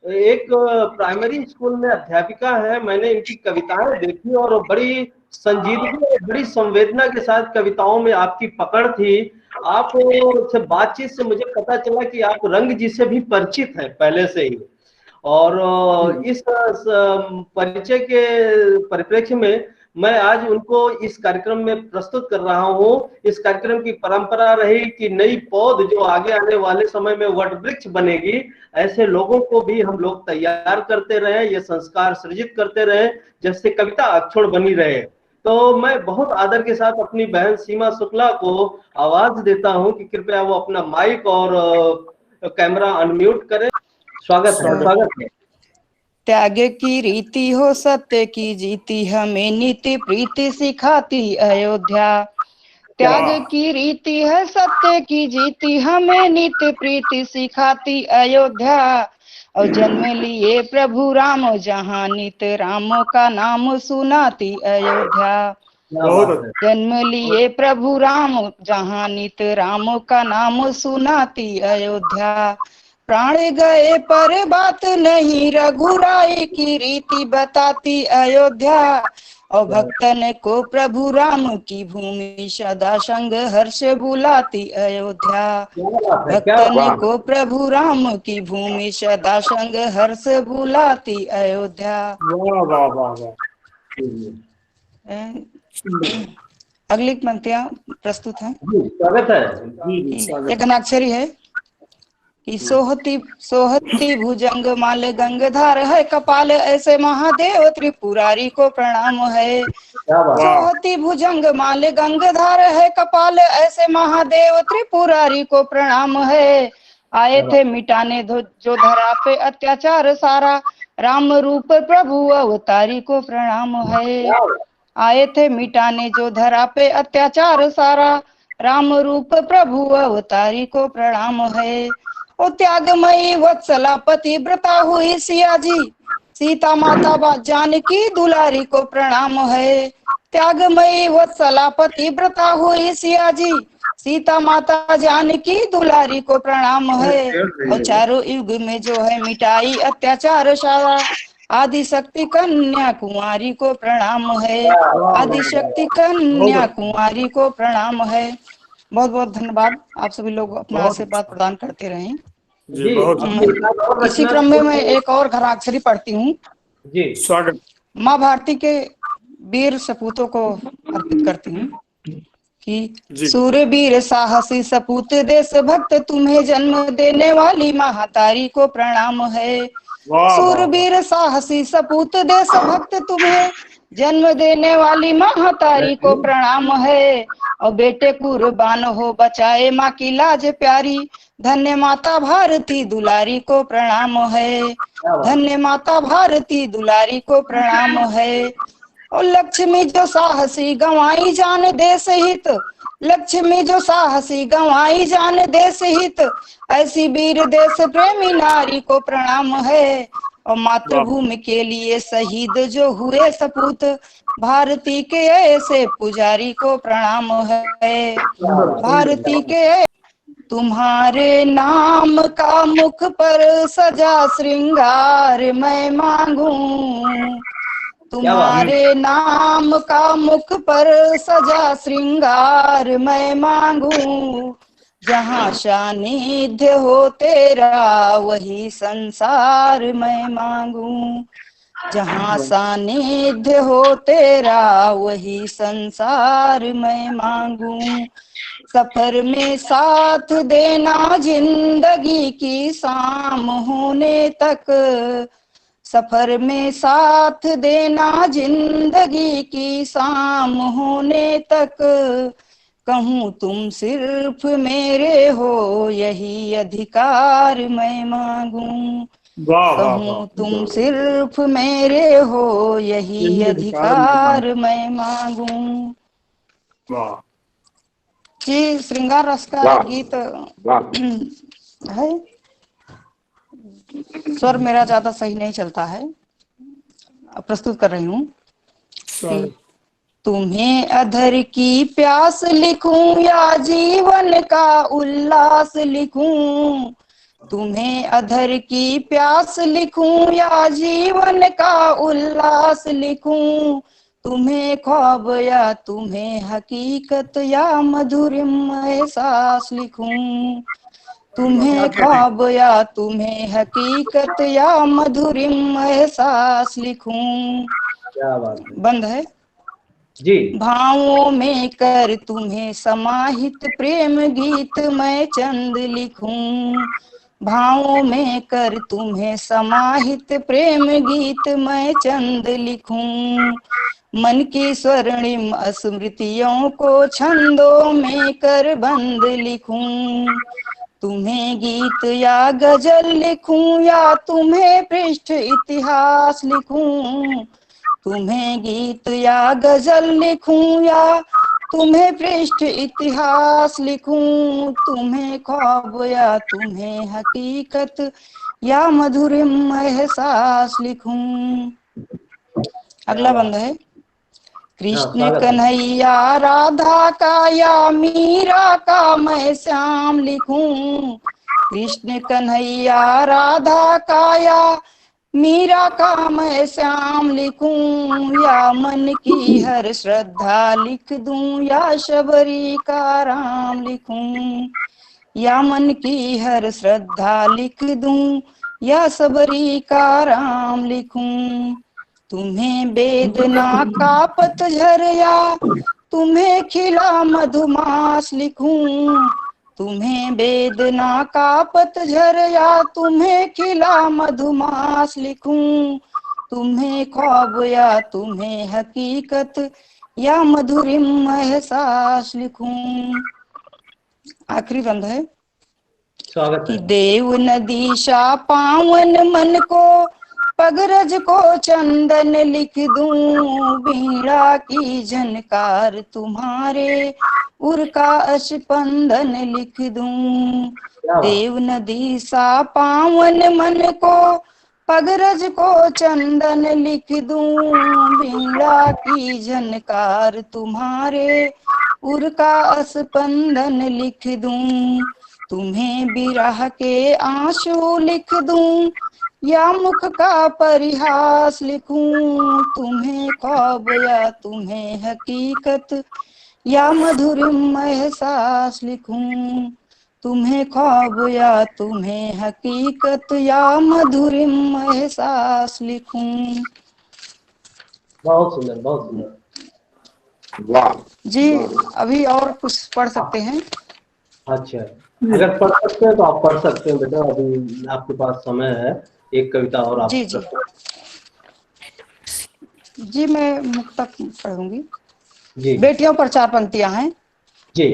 Speaker 1: एक प्राइमरी स्कूल में अध्यापिका है। मैंने इनकी कविताएं देखी और बड़ी संजीदगी और बड़ी संवेदना के साथ कविताओं में आपकी पकड़ थी। आप से बातचीत से मुझे पता चला कि आप रंग जी से भी परिचित हैं पहले से ही। और इस परिचय के परिप्रेक्ष्य में मैं आज उनको इस कार्यक्रम में प्रस्तुत कर रहा हूँ। इस कार्यक्रम की परंपरा रही कि नई पौध जो आगे आने वाले समय में वट वृक्ष बनेगी, ऐसे लोगों को भी हम लोग तैयार करते रहे, ये संस्कार सृजित करते रहे, जैसे कविता अक्षुण बनी रहे। तो मैं बहुत आदर के साथ अपनी बहन सीमा शुक्ला को आवाज देता हूँ कि कृपया वो अपना माइक और कैमरा अनम्यूट करें। स्वागत है।
Speaker 7: त्याग की रीति हो सत्य की जीती, हमें नीति प्रीति सिखाती अयोध्या। त्याग की रीति है सत्य की जीती, हमें नीति प्रीति सिखाती अयोध्या। और जन्म लिए प्रभु राम जहाँ नित राम का नाम सुनाती अयोध्या। जन्म लिए प्रभु राम जहाँ नित राम का नाम सुनाती अयोध्या। प्राण गए पर बात नहीं, रघुराई की रीति बताती अयोध्या। और भक्तन को प्रभु राम की भूमि सदा संग हर्ष बुलाती अयोध्या। भक्तन को प्रभु राम की भूमि सदा संग हर्ष बुलाती अयोध्या। अगली पंक्तियां प्रस्तुत हैं।
Speaker 1: स्वागत है।
Speaker 7: एक अनाक्षरी है कि सोहती भुजंग माल गंगधार है कपाल, ऐसे महादेव त्रिपुरारी को प्रणाम है। सोहती भुजंग माल गंगधार है कपाल, ऐसे महादेव त्रिपुरारी को प्रणाम है। आए थे मिटाने जो धरा पे अत्याचार सारा, राम रूप प्रभु अवतारी को प्रणाम है। आए थे मिटाने जो धरा पे अत्याचार सारा, राम रूप प्रभु अवतारी को प्रणाम है। ओ त्यागमयी वत्सला पतिव्रता हुई सिया जी, सीता माता जानकी दुलारी को प्रणाम है। त्यागमयी वत्सला पतिव्रता हुई सिया जी, सीता माता जानकी दुलारी को प्रणाम है। और चारों युग में जो है मिटाई अत्याचार सारा, आदि शक्ति कन्या कुंवारी को प्रणाम है। आदि शक्ति कन्या कुंवारी को प्रणाम है। बहुत बहुत धन्यवाद। आप सभी लोग अपना आशीर्वाद प्रदान करते रहें। इसी क्रम में मैं एक और घराक्षरी पढ़ती हूँ।
Speaker 1: जी
Speaker 5: स्वागत।
Speaker 7: माँ भारती के वीर सपूतों को अर्पित करती हूँ कि सूरवीर साहसी सपूत देश भक्त, तुम्हें जन्म देने वाली महातारी को प्रणाम है। सूरवीर साहसी सपूत देश भक्त, तुम्हें जन्म देने वाली महातारी को प्रणाम है। और बेटे कुर्बान हो बचाए माँ की लाज प्यारी, धन्य माता भारती दुलारी को प्रणाम है। धन्य माता भारती दुलारी को प्रणाम है। और लक्ष्मी जो साहसी गंवाई जान देश हित, लक्ष्मी जो साहसी गंवाई जान देश हित, ऐसी वीर देश प्रेमी नारी को प्रणाम है। और मातृभूमि के लिए शहीद जो हुए सपूत, भारती के ऐसे पुजारी को प्रणाम है। भारती के तुम्हारे नाम का मुख पर सजा श्रृंगार मैं मांगूं, तुम्हारे नाम का मुख पर सजा श्रृंगार मैं मांगूं, जहाँ सानिध्य हो तेरा वही संसार मैं मांगूं, जहाँ सानिध्य हो तेरा वही संसार मैं मांगूं। सफर में साथ देना जिंदगी की शाम होने तक, सफर में साथ देना जिंदगी की शाम होने तक, कहूँ तुम सिर्फ मेरे हो यही अधिकार मैं मांगूं, कहूँ तुम सिर्फ मेरे हो यही अधिकार मैं मांगूं। जी श्रृंगार रस का गीत है। स्वर मेरा ज्यादा सही नहीं चलता है, प्रस्तुत कर रही हूँ। तुम्हें अधर की प्यास लिखूं या जीवन का उल्लास लिखूं, तुम्हें अधर की प्यास लिखूं या जीवन का उल्लास लिखूं, तुम्हें ख्वाब या तुम्हें हकीकत या मधुरिम एहसास लिखूं, तुम्हें ख्वाब या तुम्हें हकीकत या मधुरिम एहसास लिखूं। बंद है
Speaker 1: जी।
Speaker 7: भावों में कर तुम्हें समाहित प्रेम गीत मैं चंद लिखूं, भावों में कर तुम्हें समाहित प्रेम गीत मैं चंद लिखूं, मन की स्वर्णिम स्मृतियों को छंदों में कर बंद लिखूं, तुम्हें गीत या गजल लिखूं या तुम्हें पृष्ठ इतिहास लिखूं, तुम्हें गीत या गजल लिखूं या तुम्हें पृष्ठ इतिहास लिखूं, तुम्हें ख्वाब या तुम्हें हकीकत या मधुरिम एहसास लिखूं। अगला बंद है। कृष्ण कन्हैया राधा का या मीरा का मैं श्याम लिखूं, कृष्ण कन्हैया राधा का या मीरा का मैं श्याम लिखूं, या मन की हर श्रद्धा लिख दूं या शबरी का राम लिखूं, या मन की हर श्रद्धा लिख दूं या शबरी का राम लिखूं, तुम्हें वेदना का पतझर या तुम्हें खिला मधुमास लिखूं, तुम्हें वेदना का पतझर या तुम्हें खिला मधुमास लिखूं, तुम्हें ख्वाब या तुम्हें हकीकत या मधुरिम एहसास लिखूं। आखिरी बंद है।
Speaker 1: स्वागत
Speaker 7: कि
Speaker 1: है।
Speaker 7: देव नदी सा पावन मन को पगरज को चंदन लिख दूं, वीणा की झनकार तुम्हारे उर का स्पंदन लिख दूं। देव नदी सा पावन मन को पगरज को चंदन लिख दूं, वीणा की झनकार तुम्हारे उर का स्पंदन लिख दूं। तुम्हें बिरह के आंसू लिख दूं, या मुख का परिहास लिखूं। तुम्हें ख्वाब या तुम्हें हकीकत, या मधुरिम एहसास लिखूं। तुम्हें ख्वाब या तुम्हें हकीकत, या मधुरिम एहसास लिखूं।
Speaker 1: बहुत सुंदर, बहुत सुंदर।
Speaker 6: वाह
Speaker 7: जी, अभी और कुछ पढ़ सकते हैं?
Speaker 1: अच्छा, अगर पढ़ सकते हैं तो आप पढ़ सकते हैं बेटा, अभी आपके पास समय है। एक कविता और आप
Speaker 7: जी जी जी, मैं मुक्तक पढ़ूंगी।
Speaker 1: जी
Speaker 7: बेटियों पर 4 पंक्तियां हैं।
Speaker 1: जी।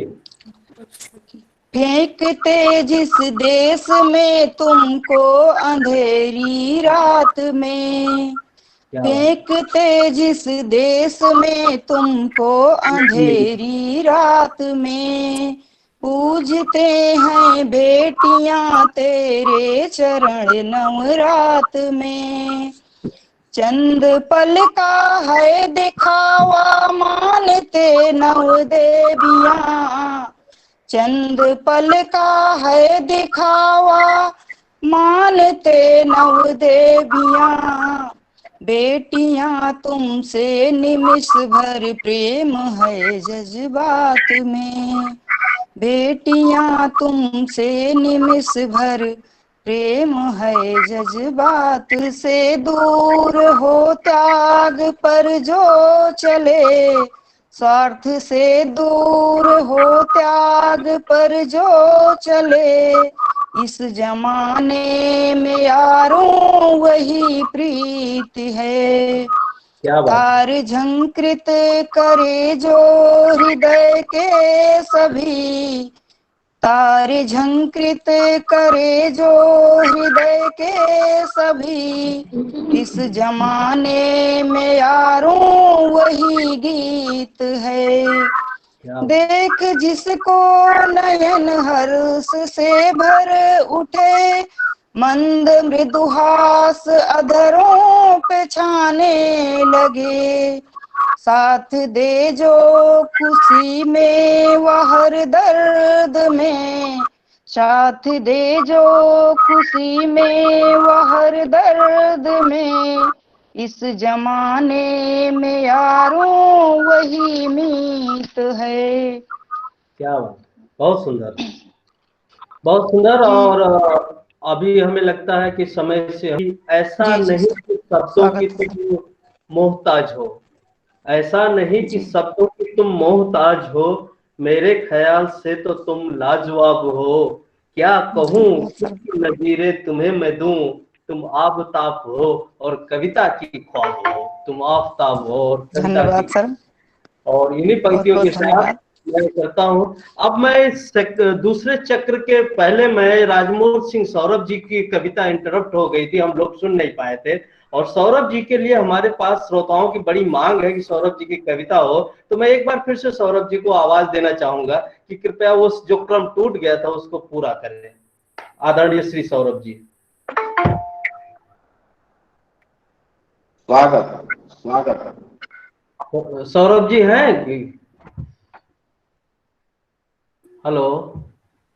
Speaker 7: फेंकते जिस देश में तुमको अंधेरी रात में,
Speaker 1: क्या बात।
Speaker 7: फेंकते जिस देश में तुमको अंधेरी रात में, पूजते हैं बेटियां तेरे चरण नवरात में। चंद पल का है दिखावा मानते नव देवियां, चंद पल का है दिखावा मानते नव देवियां। बेटियां तुमसे निमिष भर प्रेम है जज्बात में, बेटियां तुमसे निमिष भर प्रेम है जज्बात से। दूर हो त्याग पर जो चले, स्वार्थ से दूर हो त्याग पर जो चले। इस जमाने में यारों वही प्रीत है,
Speaker 1: क्या बात।
Speaker 7: तार झंकृत करे जो हृदय के सभी, तार झंकृत करे जो हृदय के सभी। इस जमाने में यारों वही गीत है, देख जिसको नयन हर्ष से भर उठे। मंद मृदुहास अधरों पे छाने लगे, साथ दे जो खुशी में वह हर दर्द में, साथ दे जो खुशी में वह हर दर्द में। इस जमाने में यारों वही मीत है।
Speaker 1: क्या बात, बहुत सुंदर, बहुत सुंदर। और अभी हमें लगता है कि समय से ऐसा
Speaker 7: जी,
Speaker 1: नहीं कि शब्दों की तुम मोहताज हो, ऐसा नहीं कि शब्दों की तुम मोहताज हो। मेरे ख्याल से तो तुम लाजवाब हो। क्या कहूँ किसकी नज़ीरें तुम्हें मैं दूं, तुम आफताब हो और कविता की ख्वाब हो। तुम आफताब हो और कविता की।
Speaker 7: धन्यवाद सर।
Speaker 1: और इन्हीं पंक्तियों के साथ मैं करता हूँ। अब मैं इस दूसरे चक्र के पहले मैं राजमोहन सिंह सौरभ जी की कविता इंटरप्ट हो गई थी, हम लोग सुन नहीं पाए थे। और सौरभ जी के लिए हमारे पास श्रोताओं की बड़ी मांग है कि सौरभ जी की कविता हो, तो मैं एक बार फिर से सौरभ जी को आवाज देना चाहूंगा कि कृपया वो जो क्रम टूट गया था उसको पूरा करें। आदरणीय श्री सौरभ जी।
Speaker 6: स्वागत स्वागत।
Speaker 1: सौरभ जी हैं कि? हेलो।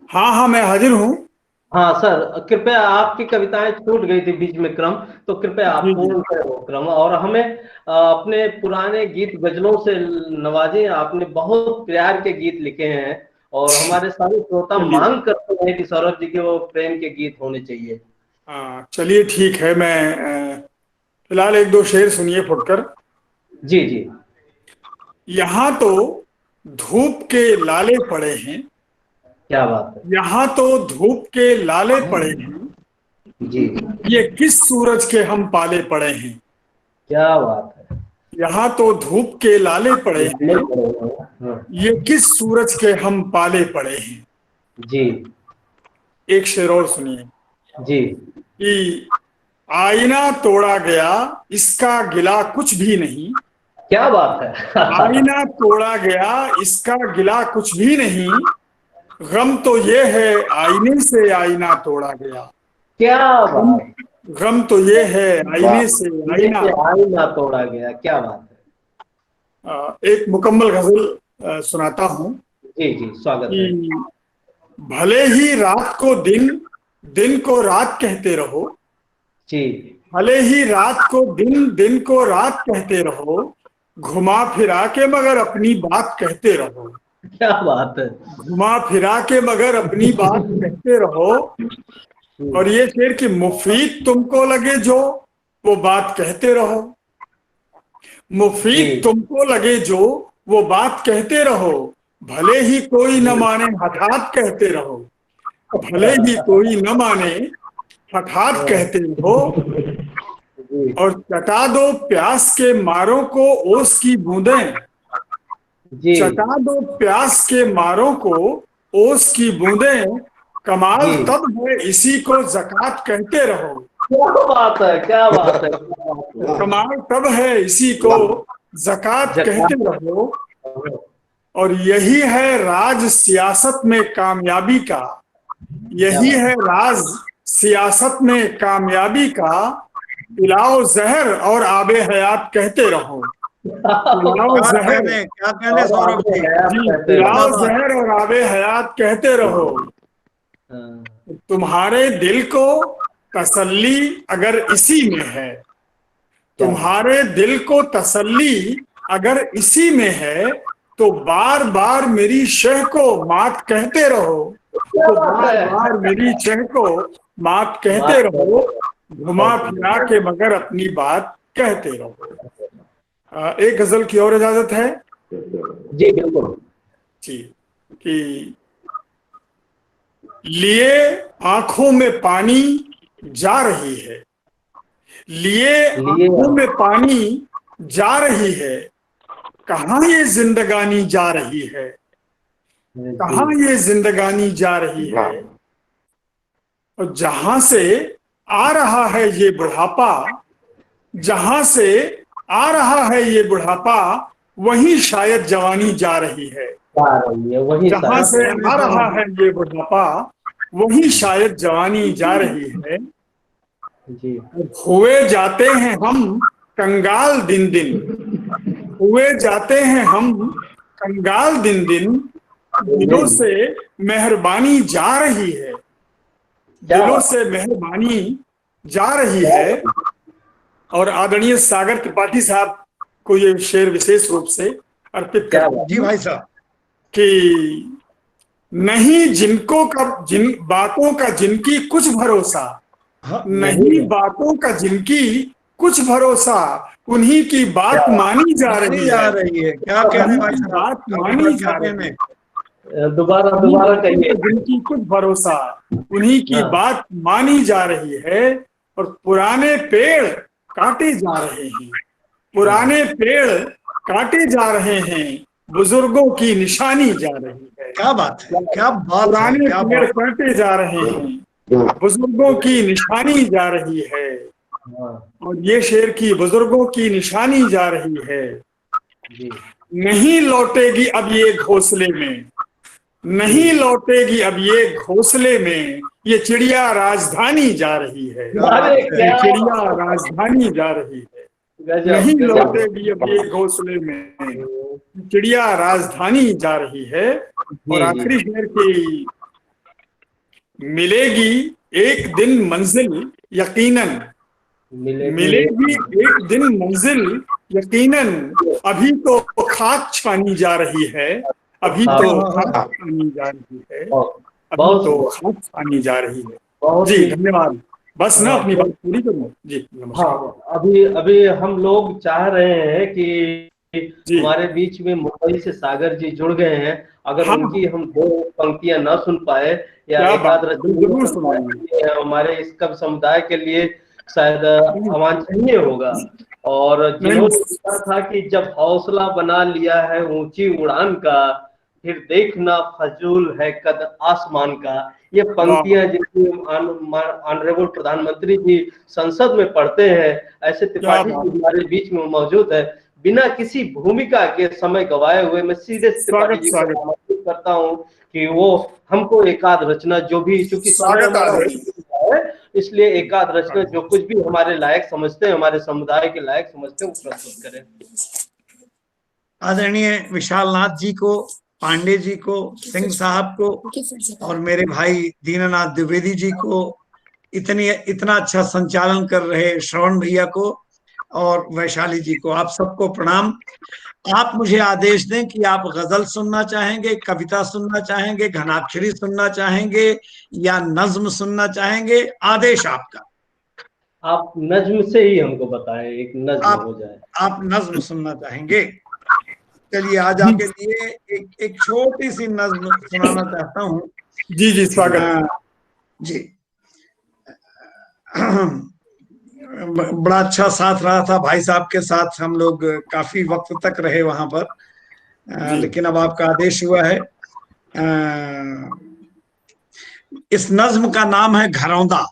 Speaker 5: हाँ, मैं हाजिर हूँ।
Speaker 1: हाँ सर, कृपया आपकी कविताएं छूट गई थी बीच में क्रम, तो कृपया आप पूर्ण करें वो क्रम और हमें अपने पुराने गीत गजलों से नवाजें। आपने बहुत प्यार के गीत लिखे हैं और हमारे सारे श्रोता मांग करते हैं कि सौरभ जी के वो प्रेम के गीत होने चाहिए।
Speaker 5: चलिए ठीक है, मैं फिलहाल 1-2 शेर सुनिए फुटकर।
Speaker 1: जी जी।
Speaker 5: यहाँ तो धूप के लाले पड़े हैं,
Speaker 1: क्या बात है।
Speaker 5: यहाँ तो धूप के लाले पड़े हैं
Speaker 1: जी।
Speaker 5: ये किस सूरज के हम पाले पड़े हैं।
Speaker 1: क्या बात है।
Speaker 5: यहाँ तो धूप के लाले पड़े हैं ये किस सूरज के हम पाले पड़े हैं।
Speaker 1: जी।
Speaker 5: एक शेर और सुनिए
Speaker 1: जी।
Speaker 5: कि आईना तोड़ा गया इसका गिला कुछ भी नहीं।
Speaker 1: क्या बात है।
Speaker 5: आईना तोड़ा गया इसका गिला कुछ भी नहीं, गम तो ये है आईने से आईना तोड़ा गया।
Speaker 1: क्या बात।
Speaker 5: गम तो ये है आईने से
Speaker 1: आईना तोड़ा गया, क्या बात है।
Speaker 5: एक मुकम्मल गजल सुनाता हूँ।
Speaker 1: जी जी, स्वागत है।
Speaker 5: भले ही रात को दिन, दिन को रात कहते रहो
Speaker 1: जी।
Speaker 5: भले ही रात को दिन, दिन को रात कहते रहो, घुमा फिरा के मगर अपनी बात कहते रहो।
Speaker 1: क्या बात है।
Speaker 5: घुमा फिरा के मगर अपनी बात कहते रहो। और ये शेर कि मुफीद तुमको लगे जो वो बात कहते रहो। मुफीद तुमको लगे जो वो बात कहते रहो, भले ही कोई न माने हठात कहते रहो। भले ही कोई न माने हठात कहते रहो। और चटा दो प्यास के मारों को ओस की बूंदें। चटा दो प्यास के मारों को ओस की बूंदें, कमाल तब है इसी को ज़कात कहते रहो।
Speaker 1: क्या बात है, क्या बात है।
Speaker 5: कमाल तब है इसी को ज़कात कहते रहो। और यही है राज सियासत में कामयाबी का। यही है राज सियासत में कामयाबी का। पिलाओ जहर और आबे हयात कहते रहो। पिलाओ जहर,
Speaker 2: क्या कहने सौरभ जी?
Speaker 5: पिलाओ जहर और आबे हयात कहते रहो। तुम्हारे दिल को तसल्ली अगर इसी में है, तुम्हारे दिल को तसल्ली अगर इसी में है, तो बार बार मेरी शह को मात कहते रहो। तो बार बार मेरी शह को मात कहते रहो। घुमा फिरा के मगर अपनी बात कहते रहो। एक गजल की और इजाजत है?
Speaker 1: जी बिल्कुल
Speaker 5: जी। कि लिए आंखों में पानी जा रही है, लिए आंखों में पानी जा रही है, कहाँ ये जिंदगानी जा रही है, कहाँ ये जिंदगानी जा रही है। और जहां से आ रहा है ये बुढ़ापा, जहां से आ रहा है ये बुढ़ापा, वहीं शायद जवानी जा रही है। जहां से आ रहा है ये बुढ़ापा, वहीं शायद जवानी जा रही है। हुए जाते हैं हम कंगाल दिन दिन, हुए जाते हैं हम कंगाल दिन दिन, दिलों से मेहरबानी जा रही है, दिलों से मेहरबानी जा रही है। और आदरणीय सागर त्रिपाठी साहब को ये शेर विशेष रूप से अर्पित कर।
Speaker 2: जी भाई साहब।
Speaker 5: कि नहीं जिनको का, जिन बातों का जिनकी कुछ भरोसा, नहीं बातों का जिनकी कुछ भरोसा, उन्हीं की बात मानी जा रही है।
Speaker 2: क्या कहने भाई साहब?
Speaker 5: बात मानी जा रही है।
Speaker 1: दोबारा कहिए।
Speaker 5: जिनकी कुछ भरोसा, उन्हीं की बात मानी जा रही है। और पुराने पेड़ काटे जा रहे हैं, पुराने पेड़ काटे जा रहे हैं, बुजुर्गों की निशानी जा रही है।
Speaker 2: क्या बात है, क्या बात।
Speaker 5: पुराने पेड़ काटे जा रहे हैं, बुजुर्गों की निशानी जा रही है। और ये शेर की बुजुर्गों की निशानी जा रही है। नहीं लौटेगी अब ये घोंसले में, नहीं लौटेगी अब ये घोंसले में, ये चिड़िया राजधानी जा रही है। ये चिड़िया राजधानी जा रही है। नहीं लौटेगी अब ये घोंसले में, चिड़िया राजधानी जा रही है। और आखिरी शेर की, मिलेगी एक दिन मंजिल यकीनन, मिलेगी एक दिन मंजिल यकीनन, अभी तो खाक छानी जा रही है, अभी तो खाक छानी जा रही है, अभी तो खाक छानी जा रही है। जी धन्यवाद। बस ना अपनी बात पूरी करूँ। जी
Speaker 1: हाँ, अभी हम लोग चाह रहे हैं कि हमारे बीच में मुंबई से सागर जी जुड़ गए हैं। अगर उनकी हम दो पंक्तियां ना सुन पाए या एक आध हमारे इस कवि समुदाय के लिए शायद अवांछनीय होगा। और जिन्होंने कहा था कि जब हौसला बना लिया है ऊंची उड़ान का, फिर देखना फजूल है कद आसमान का, ये पंक्तियां जिनकी ऑनरेबल प्रधानमंत्री जी संसद में पढ़ते हैं, ऐसे त्रिपाठी जी हमारे बीच में मौजूद है। बिना किसी भूमिका के समय गवाए हुए मैं सीधे त्रिपाठी जी को आमंत्रित करता हूँ कि वो हमको एकाध रचना जो भी, चूंकि है इसलिए एकाध रचना जो कुछ भी हमारे लायक समझते हैं, हमारे समुदाय के लायक समझते हैं, वो प्रस्तुत करें।
Speaker 8: आदरणीय विशाल नाथ जी को, पांडे जी को, सिंह साहब को और मेरे भाई दीनानाथ द्विवेदी जी को, इतना अच्छा संचालन कर रहे श्रवण भैया को और वैशाली जी को, आप सबको प्रणाम। आप मुझे आदेश दें कि आप गजल सुनना चाहेंगे, कविता सुनना चाहेंगे, घनाक्षरी सुनना चाहेंगे या नज्म सुनना चाहेंगे, आदेश आपका।
Speaker 1: आप नज्म से ही हमको बताएं, एक नज्म हो जाए। आप
Speaker 8: नज्म सुनना चाहेंगे? चलिए आज आपके लिए एक छोटी सी नज्म सुनाना चाहता हूँ।
Speaker 5: जी जी स्वागत
Speaker 8: जी। बड़ा अच्छा साथ रहा था भाई साहब के साथ, हम लोग काफी वक्त तक रहे वहां पर, लेकिन अब आपका आदेश हुआ है। इस नज्म का नाम है घरौंदा।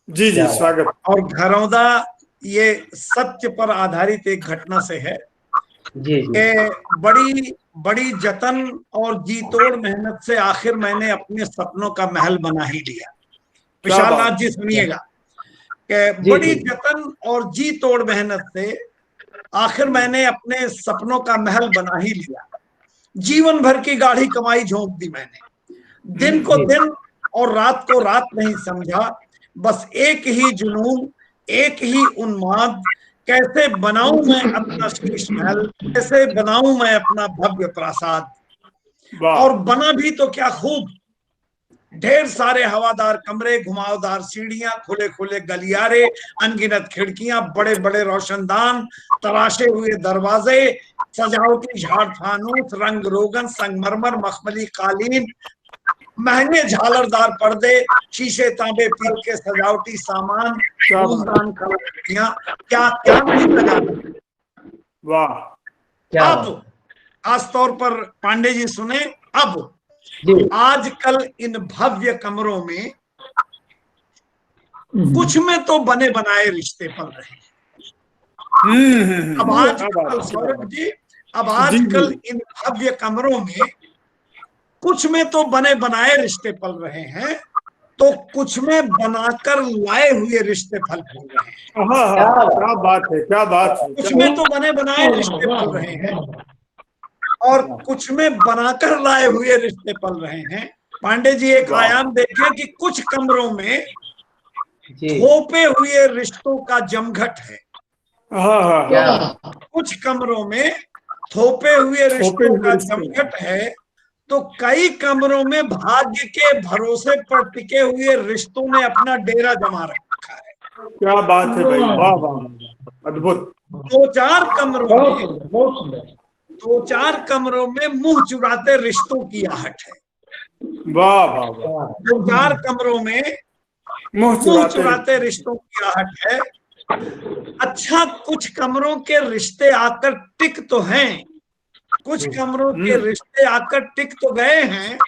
Speaker 5: जी जी स्वागत।
Speaker 8: और घरौंदा ये सत्य पर आधारित एक घटना से है।
Speaker 1: जी जी।
Speaker 8: बड़ी जतन और जी तोड़ मेहनत से आखिर मैंने अपने सपनों का महल बना ही लिया। विशाल नाथ जी सुनिएगा, बड़ी जतन और जी तोड़ मेहनत से आखिर मैंने अपने सपनों का महल बना ही लिया। जीवन भर की गाढ़ी कमाई झोंक दी मैंने, दिन को दिन और रात को रात नहीं समझा, बस एक ही जुनून, एक ही उन्माद, कैसे बनाऊं मैं अपना शीश महल, कैसे बनाऊं मैं अपना भव्य प्रासाद। और बना भी तो क्या खूब, ढेर सारे हवादार कमरे, घुमावदार सीढ़ियां, खुले खुले गलियारे, अनगिनत खिड़कियां, बड़े बड़े रोशनदान, तराशे हुए दरवाजे, सजावटी झाड़ फानूस, रंग रोगन, संगमरमर, मखमली कालीन, महंगे झालरदार पर्दे, शीशे तांबे पीतल के सजावटी सामान, फूलदान कलाकृतियां, क्या क्या नहीं लगा। वाह। अब खास तौर पर पांडे जी सुने, अब आजकल इन भव्य कमरों में कुछ में तो बने बनाए रिश्ते पल रहे हैं। अब आजकल सौरभ जी, अब आजकल इन भव्य कमरों में कुछ में तो बने बनाए रिश्ते पल रहे हैं, तो कुछ में बनाकर लाए हुए रिश्ते फल फूल रहे हैं।
Speaker 5: क्या बात है, क्या बात है।
Speaker 8: कुछ में तो बने बनाए रिश्ते पल रहे हैं और कुछ में बनाकर लाए हुए रिश्ते पल रहे हैं। पांडे जी एक आयाम देखें कि कुछ कमरों में थोपे हुए रिश्तों का जमघट है। कुछ कमरों में थोपे हुए रिश्तों का जमघट है, तो कई कमरों में भाग्य के भरोसे पर टिके हुए रिश्तों ने अपना डेरा जमा रखा है।
Speaker 5: क्या बात है भाई, वाह वाह, अद्भुत।
Speaker 8: दो चार कमरों में मुंह चुराते रिश्तों की आहट है।
Speaker 5: वाह वाह वाह।
Speaker 8: दो चार कमरों में मुंह चुराते रिश्तों की आहट है। अच्छा, कुछ कमरों के रिश्ते आकर टिक तो हैं, कुछ कमरों के रिश्ते आकर टिक तो गए हैं,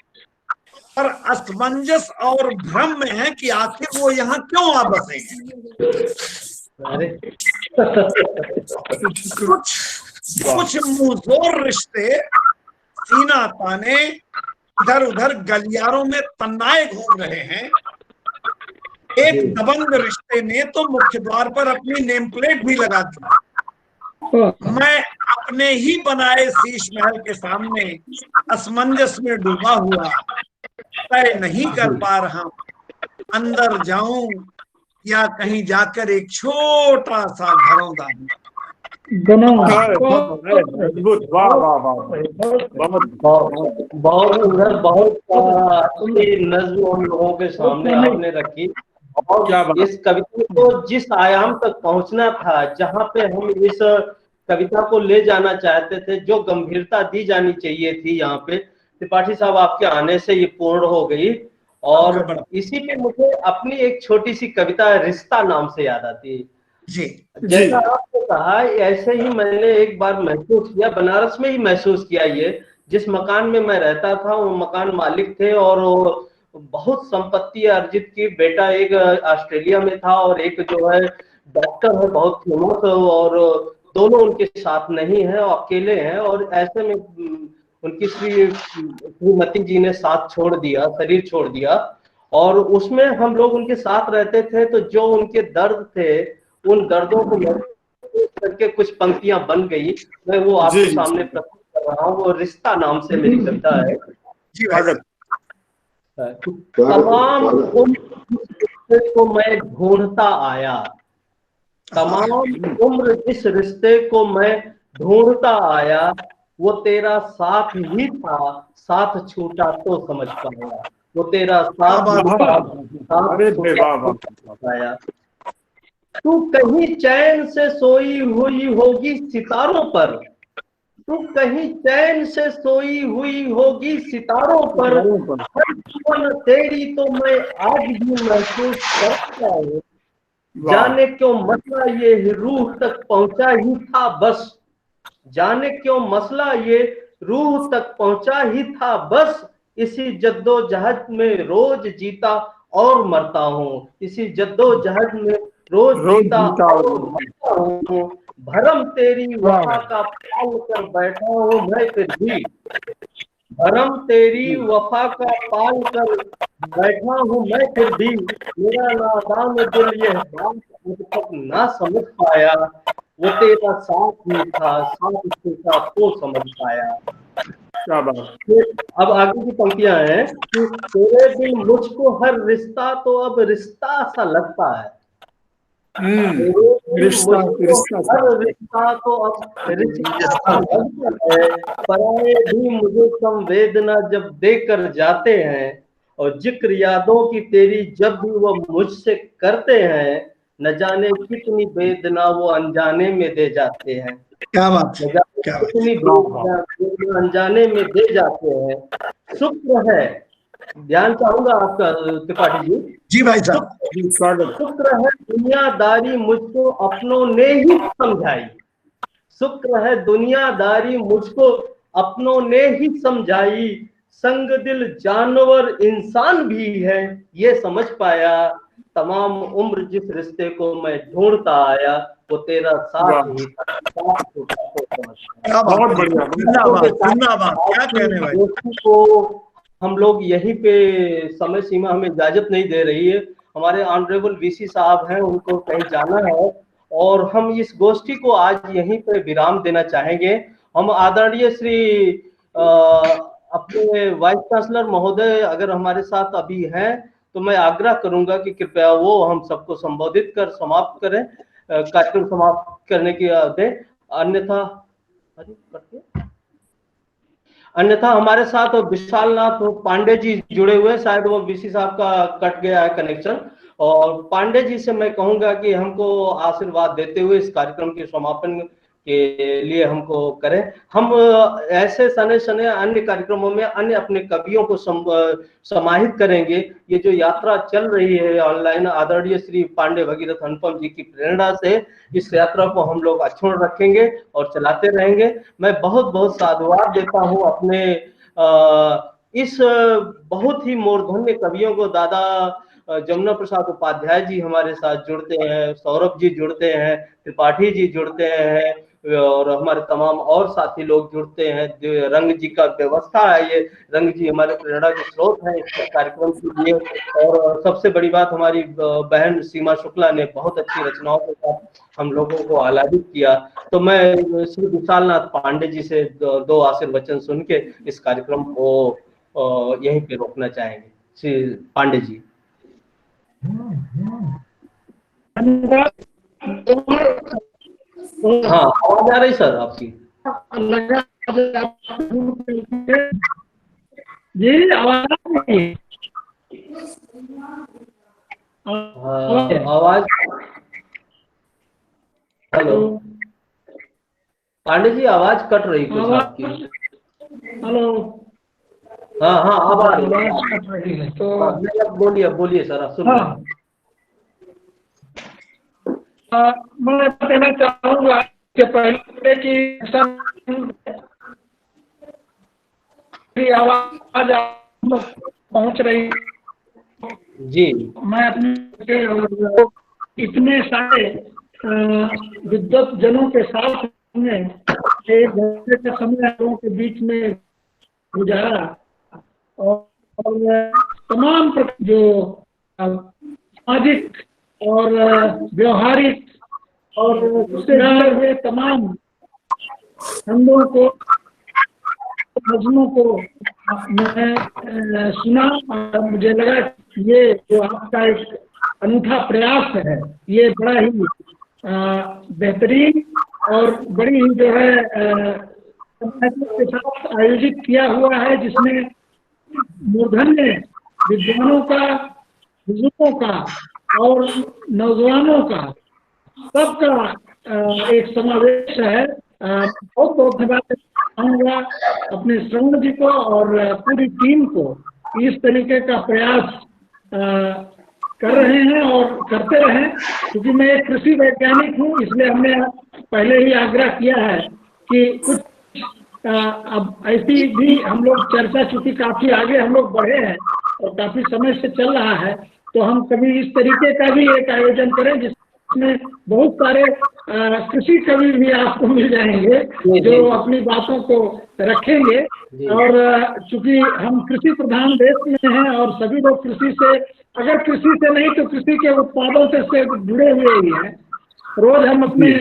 Speaker 8: पर असमंजस और भ्रम में है कि आखिर वो यहाँ क्यों आ बसे हैं। कुछ मुंहजोर रिश्ते सीना ताने इधर उधर गलियारों में तन्नाए घूम रहे हैं। एक दबंग रिश्ते ने तो मुख्य द्वार पर अपनी नेम प्लेट भी लगा दी। मैं अपने ही बनाए शीश महल के सामने असमंजस में डूबा हुआ तय नहीं कर पा रहा, अंदर जाऊं या कहीं जाकर एक छोटा सा घरौंदा
Speaker 1: बहुत नज्म उन लोगों के सामने आपने रखी और इस कविता को जिस आयाम तक पहुंचना था, जहां पे हम इस कविता को ले जाना चाहते थे, जो गंभीरता दी जानी चाहिए थी, यहाँ पे त्रिपाठी साहब आपके आने से ये पूर्ण हो गई। और इसी पे मुझे अपनी एक छोटी सी कविता रिश्ता नाम से याद आती है। जैसा आपने कहा, ऐसे ही मैंने एक बार महसूस किया, बनारस में ही महसूस किया। ये जिस मकान में मैं रहता था, वो मकान मालिक थे और बहुत संपत्ति अर्जित की। बेटा एक ऑस्ट्रेलिया में था और एक जो है डॉक्टर है बहुत फेमस, और दोनों उनके साथ नहीं है, अकेले हैं। और ऐसे में उनकी श्रीमती जी ने साथ छोड़ दिया, शरीर छोड़ दिया, और उसमें हम लोग उनके साथ रहते थे। तो जो उनके दर्द थे, उन दर्दों को करके कुछ पंक्तियां बन गई, मैं वो आपके सामने प्रस्तुत कर रहा हूँ। वो रिश्ता नाम से मेरी कविता है। तमाम उम्र को मैं ढूंढता आया, तमाम उम्र जिस रिश्ते को मैं ढूंढता आया, वो तेरा साथ ही था, साथ छूटा तो समझ पाया। वो तेरा साथ आया। तू कहीं चैन से सोई हुई होगी सितारों पर, तू कहीं चैन से सोई हुई होगी सितारों पर, हर जीवन तेरी तो मैं आज भी महसूस करता हूँ। जाने क्यों मसला ये रूह तक पहुंचा ही था बस, जाने क्यों मसला ये रूह तक पहुंचा ही था बस। इसी जद्दोजहद में रोज जीता और मरता हूँ, इसी जद्दोजहद में रोज जीता और मरता हूँ। भरम तेरी वफा का पाल कर बैठा हूँ मैं फिर भी, भरम तेरी वफा का पाल कर बैठा हूँ मैं फिर भी। मेरा नादान दिल यह बात अब तक ना समझ पाया, वो तेरा साथ ही था, साथ छूटा तो समझ पाया।
Speaker 5: क्या बात।
Speaker 1: अब आगे की पंक्तियां हैं कि तेरे बिन मुझको हर रिश्ता तो अब रिश्ता सा लगता है,
Speaker 5: रिश्ता
Speaker 1: हर रिश्ता तो अब रिश्ता सा लगता है। पराए भी मुझे संवेदना जब देकर जाते हैं, और जिक्र यादों की तेरी जब भी वो मुझसे करते हैं, न जाने कितनी वेदना वो अनजाने में दे जाते हैं।
Speaker 8: क्या बात है, क्या
Speaker 1: कितनी वेदना अनजाने में दे जाते हैं। शुक्र है, ध्यान चाहूंगा आपका त्रिपाठी जी।
Speaker 8: जी भाई साहब,
Speaker 1: शुक्र है दुनियादारी मुझको अपनों ने ही समझाई, शुक्र है दुनियादारी मुझको अपनों ने ही समझाई। संग दिल जानवर इंसान भी है ये समझ पाया। तमाम उम्र जिस रिश्ते को मैं ढूंढता आया, वो तेरा साथ ही था,
Speaker 8: बहुत बढ़िया, क्या कहने भाई।
Speaker 1: दोस्ती को हम लोग यहीं पे, समय सीमा हमें इजाजत नहीं दे रही है। हमारे ऑनरेबल वीसी साहब हैं, उनको कहीं जाना है, और हम इस गोष्ठी को आज यहीं पे विराम देना चाहेंगे। हम आदरणीय श्री अपने वाइस चांसलर महोदय अगर हमारे साथ अभी हैं, तो मैं आग्रह करूंगा कि कृपया वो हम सबको संबोधित कर समाप्त करें, कार्यक्रम समाप्त करने की दें। अन्यथा हमारे साथ विशाल नाथ पांडे जी जुड़े हुए, शायद वो वीसी साहब का कट गया है कनेक्शन, और पांडे जी से मैं कहूंगा कि हमको आशीर्वाद देते हुए इस कार्यक्रम के समापन के लिए हमको करें। हम ऐसे सने सने अन्य कार्यक्रमों में अन्य अपने कवियों को समाहित करेंगे। ये जो यात्रा चल रही है ऑनलाइन, आदरणीय श्री पांडे भगीरथ अनुपम जी की प्रेरणा से इस यात्रा को हम लोग अक्षुण्ण रखेंगे और चलाते रहेंगे। मैं बहुत बहुत साधुवाद देता हूँ अपने इस बहुत ही मूर्धन्य कवियों को। दादा जमुना प्रसाद उपाध्याय जी हमारे साथ जुड़ते हैं, सौरभ जी जुड़ते हैं, त्रिपाठी जी जुड़ते हैं, और हमारे तमाम और साथी लोग जुड़ते हैं। रंग जी का व्यवस्था है, ये रंग जी हमारे प्रेरणा के स्रोत हैं इस कार्यक्रम के लिए। और सबसे बड़ी बात, हमारी बहन सीमा शुक्ला ने बहुत अच्छी रचनाओं के साथ हम लोगों को आह्लादित किया। तो मैं श्री विशाल नाथ पांडे जी से दो आशीर्वचन सुन के इस कार्यक्रम को यहीं पे रोकना चाहेंगे। श्री पांडे जी। हाँ, आवाज आ रही सर आपकी?
Speaker 4: जी आवाज
Speaker 1: आवाज। हेलो पांडे जी, आवाज कट रही कुछ आपकी।
Speaker 4: हेलो,
Speaker 1: हाँ हाँ, अब आ रही है। तो बोलिए बोलिए सर, आप सुन रहे हैं।
Speaker 4: मैं कहना चाहूंगा कि पहले की आवाज पहुंच रही
Speaker 1: जी
Speaker 4: मैं अपने और इतने सारे विद्वत जनों के साथ में एक घंटे का समय लोगों के बीच में गुजारा और तमाम जो सामाजिक और व्यवहारिक और उससे जुड़े हुए तमाम छंदों को, भजनों को मैं सुना और मुझे लगा ये जो आपका एक अनूठा प्रयास है ये बड़ा ही बेहतरीन और बड़ी ही जो है के साथ आयोजित किया हुआ है, जिसमें मूर्धन्य विद्वानों का, बुजुर्गों का और नौजवानों का सबका एक समावेश है। बहुत बहुत धन्यवाद चाहूँगा अपने श्रवण जी को और पूरी टीम को, इस तरीके का प्रयास कर रहे हैं और करते रहें। क्योंकि मैं एक कृषि वैज्ञानिक हूँ, इसलिए हमने पहले ही आग्रह किया है कि कुछ अब ऐसी भी हम लोग चर्चा, चूंकि काफी आगे हम लोग बढ़े हैं और काफी समय से चल रहा है, तो हम कभी इस तरीके का भी एक आयोजन करें जिसमें बहुत सारे कृषि कवि भी आपको मिल जाएंगे जो अपनी बातों को रखेंगे। और चूंकि हम कृषि प्रधान देश में हैं और सभी लोग कृषि से, अगर कृषि से नहीं तो कृषि के उत्पादों से जुड़े हुए ही हैं, रोज हम अपने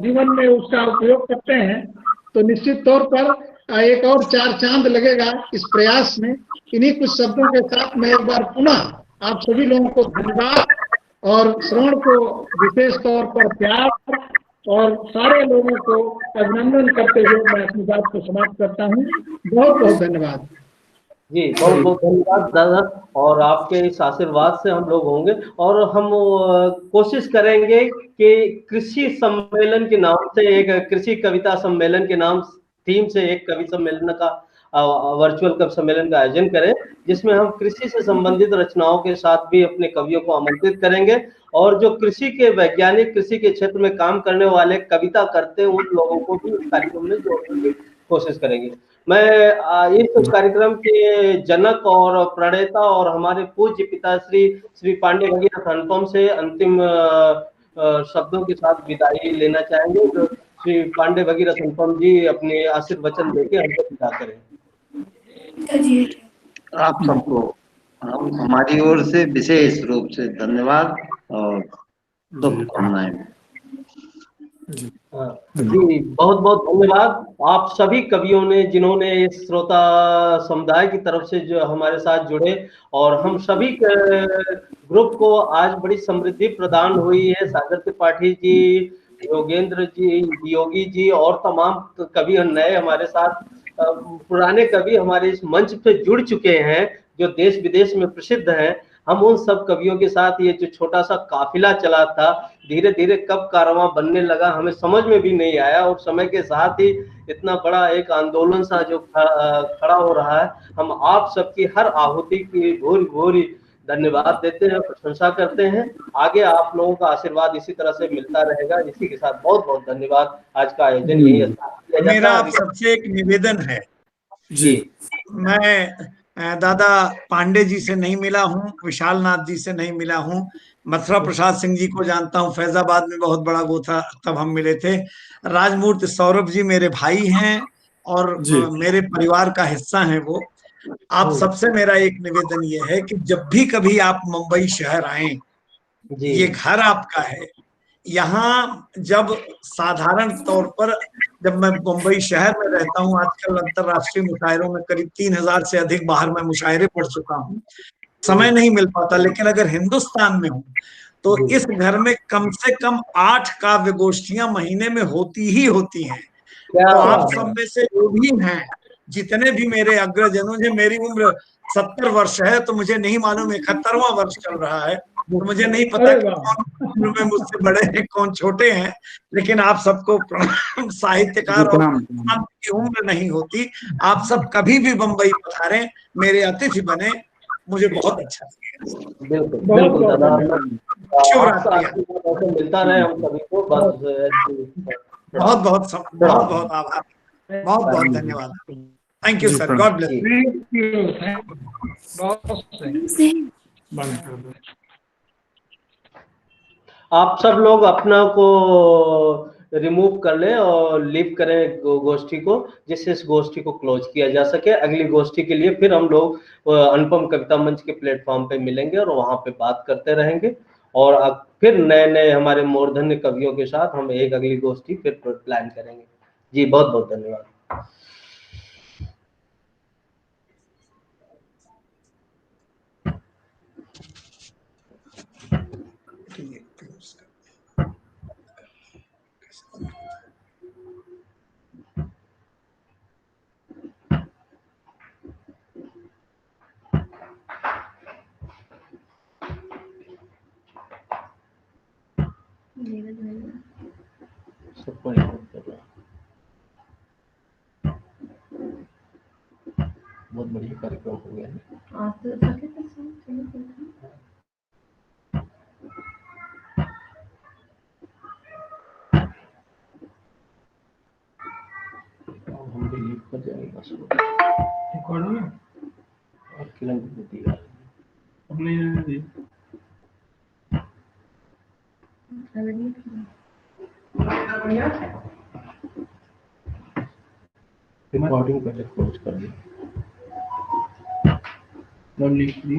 Speaker 4: जीवन में उसका उपयोग करते हैं, तो निश्चित तौर पर एक और 4 चांद लगेगा इस प्रयास में। इन्हीं कुछ शब्दों के साथ मैं एक बार पुनः आप सभी लोगों को धन्यवाद और श्रवण को विशेष तौर पर प्यार और सारे लोगों को अभिनंदन करते हुए मैं अपनी बात को समाप्त करता हूँ। बहुत बहुत धन्यवाद।
Speaker 1: जी बहुत बहुत धन्यवाद दादा, और आपके इस आशीर्वाद से हम लोग होंगे और हम कोशिश करेंगे कि कृषि सम्मेलन के नाम से एक कृषि कविता सम्मेलन के नाम थीम से एक कवि सम्मेलन का वर्चुअल कवि सम्मेलन का आयोजन करें, जिसमें हम कृषि से संबंधित रचनाओं के साथ भी अपने कवियों को आमंत्रित करेंगे और जो कृषि के वैज्ञानिक, कृषि के क्षेत्र में काम करने वाले, कविता करते हैं, उन लोगों को भी इस कार्यक्रम में जोड़ने की कोशिश करेंगे। मैं इस कार्यक्रम के जनक और प्रणेता और हमारे पूज्य पिता श्री पांडे भगीरथ अनुपम से अंतिम शब्दों के साथ विदाई लेना चाहेंगे। तो श्री पांडे भगीरथ अनुपम जी अपने आशीर्वचन देके हमको विदा करें।
Speaker 2: आप सबको हमारी ओर से विशेष रूप से धन्यवाद और शुभकामनाएं।
Speaker 1: जी बहुत बहुत धन्यवाद आप सभी कवियों ने, जिन्होंने इस श्रोता समुदाय की तरफ से जो हमारे साथ जुड़े, और हम सभी ग्रुप को आज बड़ी समृद्धि प्रदान हुई है। सागर त्रिपाठी जी, योगेंद्र जी, योगी जी और तमाम कवि नए हमारे साथ, पुराने कवि हमारे इस मंच पे जुड़ चुके हैं जो देश विदेश में प्रसिद्ध हैं। हम उन सब कवियों के साथ ये जो छोटा सा काफिला चला था, धीरे धीरे कब कारवां बनने लगा हमें समझ में भी नहीं आया, और समय के साथ ही इतना बड़ा एक आंदोलन सा जो खड़ा हो रहा है। हम आप सबकी हर आहुति की भूरी भूरी धन्यवाद देते हैं, प्रशंसा करते हैं। आगे आप लोगों का आशीर्वाद इसी तरह से मिलता रहेगा। इसी के साथ बहुत बहुत धन्यवाद। आज का आयोजन यही
Speaker 8: मेरा आप सबसे एक निवेदन है जी, मैं दादा पांडे जी से नहीं मिला हूँ, विशाल नाथ जी से नहीं मिला हूँ, मथुरा प्रसाद सिंह जी को जानता हूँ, फैजाबाद में बहुत बड़ा वो था तब हम मिले थे। राजमूर्ति सौरभ जी मेरे भाई हैं और मेरे परिवार का हिस्सा हैं वो। आप सबसे मेरा एक निवेदन ये है कि जब भी कभी आप मुंबई शहर आए, ये घर आपका है। यहाँ जब साधारण तौर पर जब मैं मुंबई शहर में रहता हूँ, आजकल अंतरराष्ट्रीय मुशायरों में करीब 3000 से अधिक बाहर मैं मुशायरे पढ़ चुका हूँ, समय नहीं मिल पाता। लेकिन अगर हिंदुस्तान में हूँ तो इस घर में कम से कम 8 काव्य गोष्ठियां महीने में होती ही होती हैं। तो आप सब में से जो भी हैं, जितने भी मेरे अग्रजनों, जो मेरी उम्र 70 वर्ष है तो मुझे नहीं मालूम 71वां वर्ष चल रहा है, तो मुझे नहीं पता कि कौन उम्र में मुझसे बड़े हैं कौन छोटे हैं। लेकिन आप सबको साहित्यकार और की उम्र नहीं होती। आप सब कभी भी बम्बई पधारें, मेरे अतिथि बने, मुझे बहुत अच्छा
Speaker 1: लगेगा। बिल्कुल मिलता रहे हम सभी को।
Speaker 8: बहुत बहुत आभार, बहुत बहुत धन्यवाद। Thank you sir, God bless.
Speaker 5: बंद कर दो।
Speaker 1: आप सब लोग अपना को रिमूव कर लें और लीव करें गोष्ठी को, जिससे इस गोष्ठी को क्लोज किया जा सके। अगली गोष्ठी के लिए फिर हम लोग अनुपम कविता मंच के प्लेटफॉर्म पे मिलेंगे और वहां पे बात करते रहेंगे, और अब फिर नए नए हमारे मूर्धन्य कवियों के साथ हम एक अगली गोष्ठी फिर प्लान करेंगे। जी बहुत बहुत धन्यवाद। सबको बहुत बढ़िया कार्यक्रम हो गया है। हम भी लीव कर जाएंगे रिकॉर्ड में और किरण को दिया अपने रिकॉर्डिंग पहले क्लोज कर दी। लिख दी।